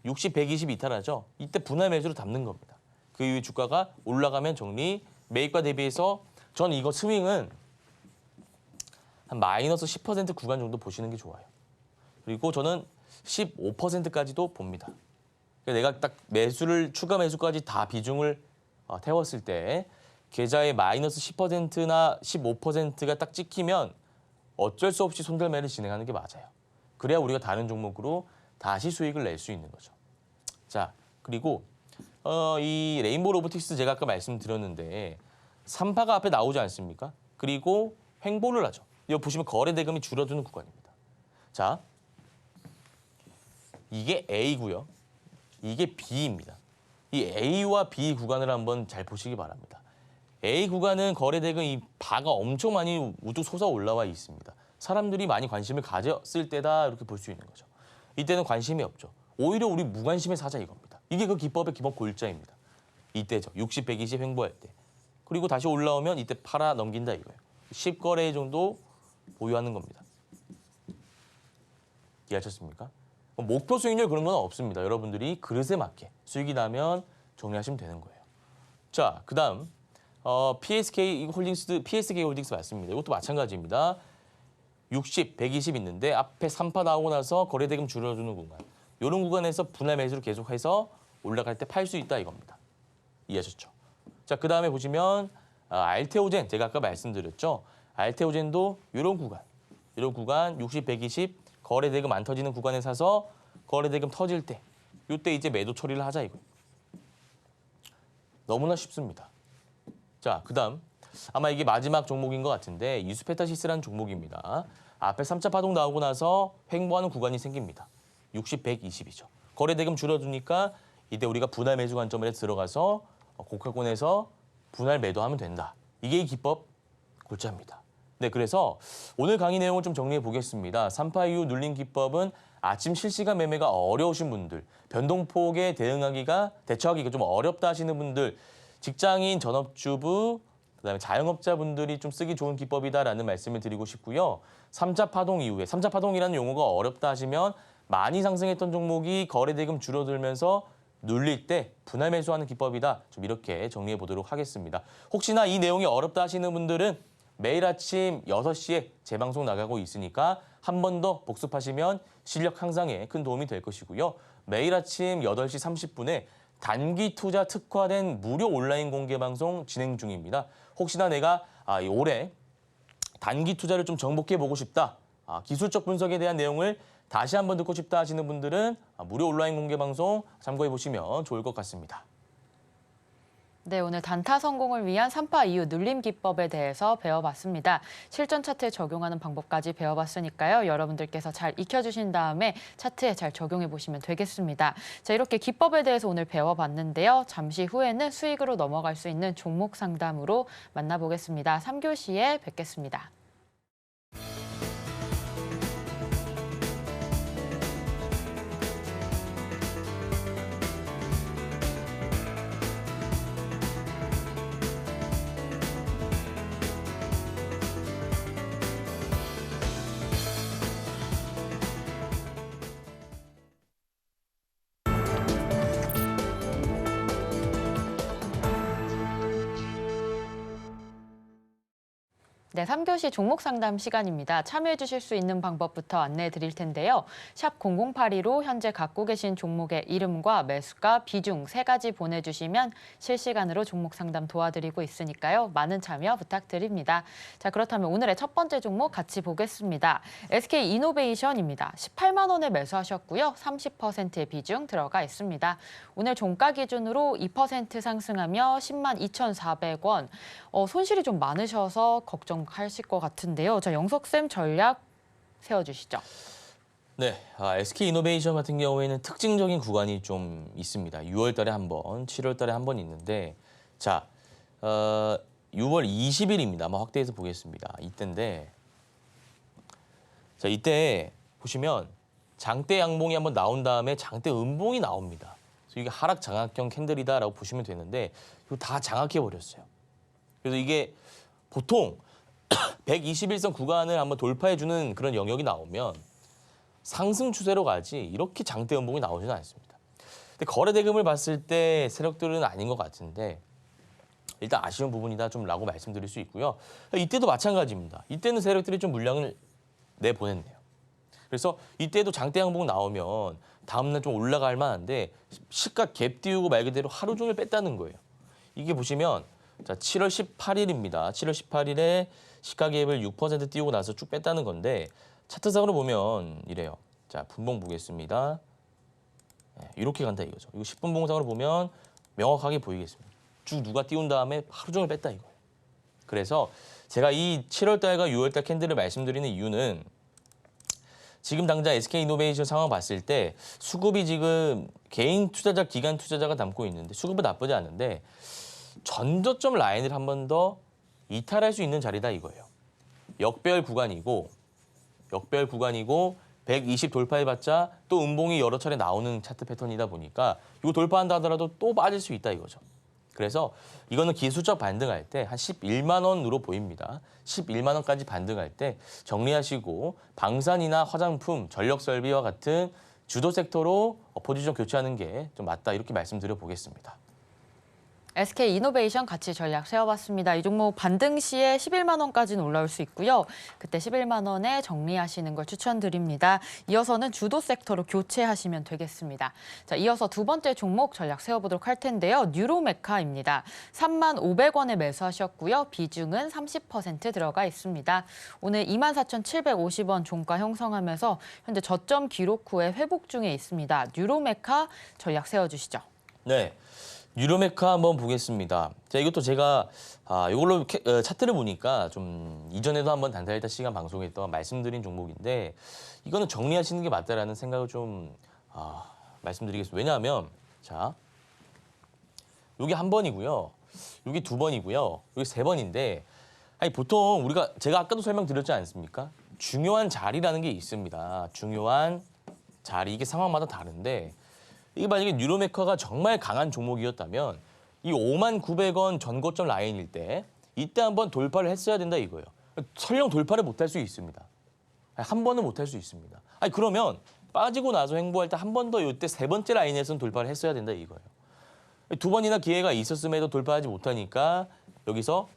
60, 120 이탈하죠. 이때 분할 매수로 담는 겁니다. 그 이후에 주가가 올라가면 정리, 매입가 대비해서 전 이거 스윙은 한 마이너스 10% 구간 정도 보시는 게 좋아요. 그리고 저는 15%까지도 봅니다. 그러니까 내가 딱 매수를 추가 매수까지 다 비중을 태웠을 때 계좌에 마이너스 10%나 15%가 딱 찍히면 어쩔 수 없이 손절매를 진행하는 게 맞아요. 그래야 우리가 다른 종목으로 다시 수익을 낼 수 있는 거죠. 자, 그리고 이 레인보우 로보틱스 제가 아까 말씀드렸는데 3파가 앞에 나오지 않습니까? 그리고 횡보를 하죠. 여기 보시면 거래 대금이 줄어드는 구간입니다. 자, 이게 A고요. 이게 B입니다. 이 A와 B 구간을 한번 잘 보시기 바랍니다. A 구간은 거래 대금 이 바가 엄청 많이 우뚝 솟아 올라와 있습니다. 사람들이 많이 관심을 가졌을 때다 이렇게 볼 수 있는 거죠. 이때는 관심이 없죠. 오히려 우리 무관심에 사자 이겁니다. 이게 그 기법의 기본 골자입니다. 이때죠. 60, 120 횡보할 때. 그리고 다시 올라오면 이때 팔아 넘긴다 이거예요. 10거래 정도 보유하는 겁니다. 이해하셨습니까? 목표 수익률 그런 건 없습니다. 여러분들이 그릇에 맞게 수익이 나면 정리하시면 되는 거예요. 자, 그다음 PSK 홀딩스 맞습니다. 이것도 마찬가지입니다. 60, 120 있는데 앞에 3파 나오고 나서 거래대금 줄여주는 구간. 이런 구간에서 분할 매수를 계속해서 올라갈 때 팔 수 있다 이겁니다. 이해하셨죠? 자, 그다음에 보시면 알테오젠 제가 아까 말씀드렸죠. 알테오젠도 이런 구간 60, 120 거래대금 안 터지는 구간에 사서 거래대금 터질 때 이때 이제 매도 처리를 하자 이거. 너무나 쉽습니다. 자, 그다음 아마 이게 마지막 종목인 것 같은데 이수페타시스라는 종목입니다. 앞에 3차 파동 나오고 나서 횡보하는 구간이 생깁니다. 60, 120이죠. 거래대금 줄어드니까 이때 우리가 분할 매수 관점에 들어가서 고가권에서 분할 매도하면 된다. 이게 이 기법 골자입니다. 네, 그래서 오늘 강의 내용을 좀 정리해 보겠습니다. 3파 이후 눌림 기법은 아침 실시간 매매가 어려우신 분들, 변동폭에 대처하기가 좀 어렵다 하시는 분들, 직장인, 전업주부, 그다음에 자영업자분들이 좀 쓰기 좋은 기법이다라는 말씀을 드리고 싶고요. 3차 파동 이후에 3차 파동이라는 용어가 어렵다 하시면 많이 상승했던 종목이 거래대금 줄어들면서 눌릴 때 분할 매수하는 기법이다. 좀 이렇게 정리해 보도록 하겠습니다. 혹시나 이 내용이 어렵다 하시는 분들은 매일 아침 6시에 재방송 나가고 있으니까 한 번 더 복습하시면 실력 향상에 큰 도움이 될 것이고요. 매일 아침 8시 30분에 단기 투자 특화된 무료 온라인 공개 방송 진행 중입니다. 혹시나 내가 올해 단기 투자를 좀 정복해 보고 싶다. 기술적 분석에 대한 내용을 다시 한번 듣고 싶다 하시는 분들은 무료 온라인 공개 방송 참고해 보시면 좋을 것 같습니다. 네, 오늘 단타 성공을 위한 3파 이후 눌림 기법에 대해서 배워봤습니다. 실전 차트에 적용하는 방법까지 배워봤으니까요. 여러분들께서 잘 익혀주신 다음에 차트에 잘 적용해 보시면 되겠습니다. 자, 이렇게 기법에 대해서 오늘 배워봤는데요. 잠시 후에는 수익으로 넘어갈 수 있는 종목 상담으로 만나보겠습니다. 3교시에 뵙겠습니다. 네, 3교시 종목 상담 시간입니다. 참여해 주실 수 있는 방법부터 안내해 드릴 텐데요. 샵 0082로 현재 갖고 계신 종목의 이름과 매수가, 비중 3가지 보내주시면 실시간으로 종목 상담 도와드리고 있으니까요. 많은 참여 부탁드립니다. 자, 그렇다면 오늘의 첫 번째 종목 같이 보겠습니다. SK이노베이션입니다. 18만 원에 매수하셨고요. 30%의 비중 들어가 있습니다. 오늘 종가 기준으로 2% 상승하며 10만 2,400원. 손실이 좀 많으셔서 걱정하실 것 같은데요. 자, 영석쌤 전략 세워주시죠. 네, SK이노베이션 같은 경우에는 특징적인 구간이 좀 있습니다. 6월 달에 한 번, 7월 달에 한 번 있는데 자, 6월 20일입니다. 한번 확대해서 보겠습니다. 이때인데 자, 이때 보시면 장대 양봉이 한번 나온 다음에 장대 음봉이 나옵니다. 그래서 이게 하락 장악형 캔들이다라고 보시면 되는데 이거 다 장악해 버렸어요. 그래서 이게 보통 121선 구간을 한번 돌파해주는 그런 영역이 나오면 상승 추세로 가지 이렇게 장대 음봉이 나오지는 않습니다. 근데 거래 대금을 봤을 때 세력들은 아닌 것 같은데 일단 아쉬운 부분이다 좀라고 말씀드릴 수 있고요. 이때도 마찬가지입니다. 이때는 세력들이 좀 물량을 내보냈네요. 그래서 이때도 장대 양봉 나오면 다음날 좀 올라갈 만한데 시가 갭 띄우고 말 그대로 하루 종일 뺐다는 거예요. 이게 보시면 자 7월 18일입니다. 7월 18일에 시가 갭을 6% 띄우고 나서 쭉 뺐다는 건데 차트상으로 보면 이래요. 자 분봉 보겠습니다. 이렇게 간다 이거죠. 이거 10분 봉상으로 보면 명확하게 보이겠습니다. 쭉 누가 띄운 다음에 하루 종일 뺐다 이거예요. 그래서 제가 이 7월 달과 6월 달 캔들을 말씀드리는 이유는 지금 당장 SK이노베이션 상황 봤을 때 수급이 지금 개인 투자자, 기관 투자자가 담고 있는데 수급은 나쁘지 않은데 전저점 라인을 한 번 더 이탈할 수 있는 자리다 이거예요. 역배열 구간이고 120 돌파해봤자 또 음봉이 여러 차례 나오는 차트 패턴이다 보니까 이거 돌파한다 하더라도 또 빠질 수 있다 이거죠. 그래서 이거는 기술적 반등할 때 한 11만 원으로 보입니다. 11만 원까지 반등할 때 정리하시고 방산이나 화장품, 전력 설비와 같은 주도 섹터로 포지션 교체하는 게 좀 맞다 이렇게 말씀드려 보겠습니다. SK이노베이션 같이 전략 세워봤습니다. 이 종목 반등 시에 11만 원까지는 올라올 수 있고요. 그때 11만 원에 정리하시는 걸 추천드립니다. 이어서는 주도 섹터로 교체하시면 되겠습니다. 자, 이어서 두 번째 종목 전략 세워보도록 할 텐데요. 뉴로메카입니다. 3만 500원에 매수하셨고요. 비중은 30% 들어가 있습니다. 오늘 24,750원 종가 형성하면서 현재 저점 기록 후에 회복 중에 있습니다. 뉴로메카 전략 세워주시죠. 네. 뉴로메카 한번 보겠습니다. 자, 이것도 제가 이걸로 차트를 보니까 좀 이전에도 한번 단타일타 시간 방송에 또 말씀드린 종목인데 이거는 정리하시는 게 맞다라는 생각을 좀 말씀드리겠습니다. 왜냐하면 자, 여기 한 번이고요, 여기 두 번이고요, 여기 세 번인데 아니 보통 제가 아까도 설명드렸지 않습니까? 중요한 자리라는 게 있습니다. 중요한 자리 이게 상황마다 다른데. 이게 만약에 뉴로메카가 정말 강한 종목이었다면 이 5만 900원 전고점 라인일 때 이때 한번 돌파를 했어야 된다 이거예요. 설령 돌파를 못할 수 있습니다. 한 번은 못할 수 있습니다. 아니 그러면 빠지고 나서 횡보할 때 한 번 더 이때 세 번째 라인에서는 돌파를 했어야 된다 이거예요. 두 번이나 기회가 있었음에도 돌파하지 못하니까 여기서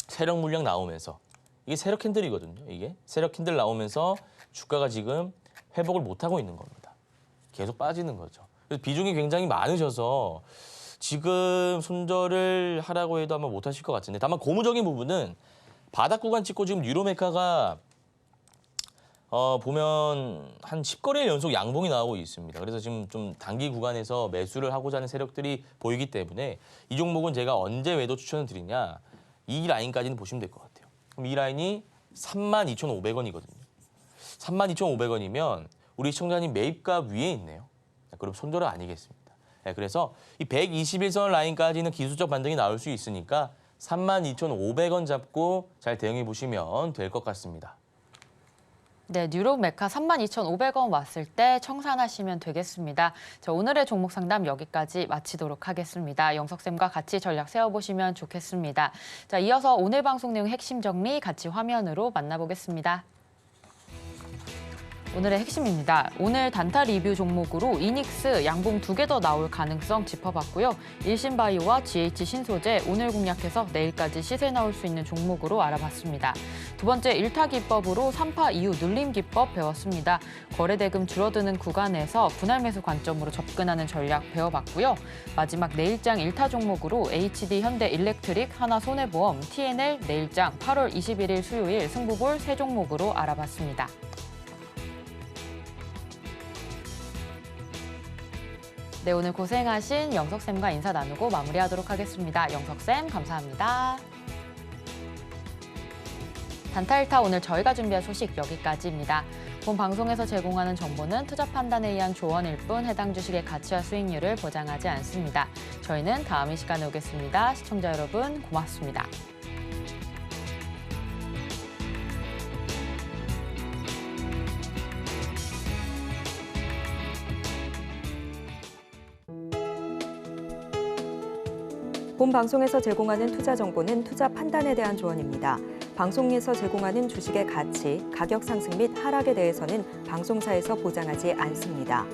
세력 물량 나오면서 이게 세력 캔들이거든요. 이게 세력 캔들 나오면서 주가가 지금 회복을 못하고 있는 겁니다. 계속 빠지는 거죠. 그래서 비중이 굉장히 많으셔서 지금 손절을 하라고 해도 아마 못하실 것 같은데 다만 고무적인 부분은 바닥 구간 찍고 지금 뉴로메카가 보면 한 10거래일 연속 양봉이 나오고 있습니다. 그래서 지금 좀 단기 구간에서 매수를 하고자 하는 세력들이 보이기 때문에 이 종목은 제가 언제 매도 추천을 드리냐 이 라인까지는 보시면 될 것 같아요. 그럼 이 라인이 32,500원이거든요. 32,500원이면 우리 시청자님 매입가 위에 있네요. 그럼 손절은 아니겠습니다. 네, 그래서 이 121선 라인까지는 기술적 반등이 나올 수 있으니까 32,500원 잡고 잘 대응해 보시면 될 것 같습니다. 네, 뉴로메카 32,500원 왔을 때 청산하시면 되겠습니다. 자, 오늘의 종목 상담 여기까지 마치도록 하겠습니다. 영석쌤과 같이 전략 세워보시면 좋겠습니다. 자, 이어서 오늘 방송 내용 핵심 정리 같이 화면으로 만나보겠습니다. 오늘의 핵심입니다. 오늘 단타 리뷰 종목으로 이닉스 양봉 2개 더 나올 가능성 짚어봤고요. 일신바이오와 GH 신소재 오늘 공략해서 내일까지 시세 나올 수 있는 종목으로 알아봤습니다. 두 번째 일타 기법으로 3파 이후 눌림 기법 배웠습니다. 거래대금 줄어드는 구간에서 분할 매수 관점으로 접근하는 전략 배워봤고요. 마지막 내일장 일타 종목으로 HD 현대일렉트릭, 하나손해보험, TNL 내일장 8월 21일 수요일 승부볼 세 종목으로 알아봤습니다. 네, 오늘 고생하신 영석쌤과 인사 나누고 마무리하도록 하겠습니다. 영석쌤 감사합니다. 단타일타 오늘 저희가 준비한 소식 여기까지입니다. 본 방송에서 제공하는 정보는 투자 판단에 의한 조언일 뿐 해당 주식의 가치와 수익률을 보장하지 않습니다. 저희는 다음 이 시간에 오겠습니다. 시청자 여러분 고맙습니다. 본 방송에서 제공하는 투자 정보는 투자 판단에 대한 조언입니다. 방송에서 제공하는 주식의 가치, 가격 상승 및 하락에 대해서는 방송사에서 보장하지 않습니다.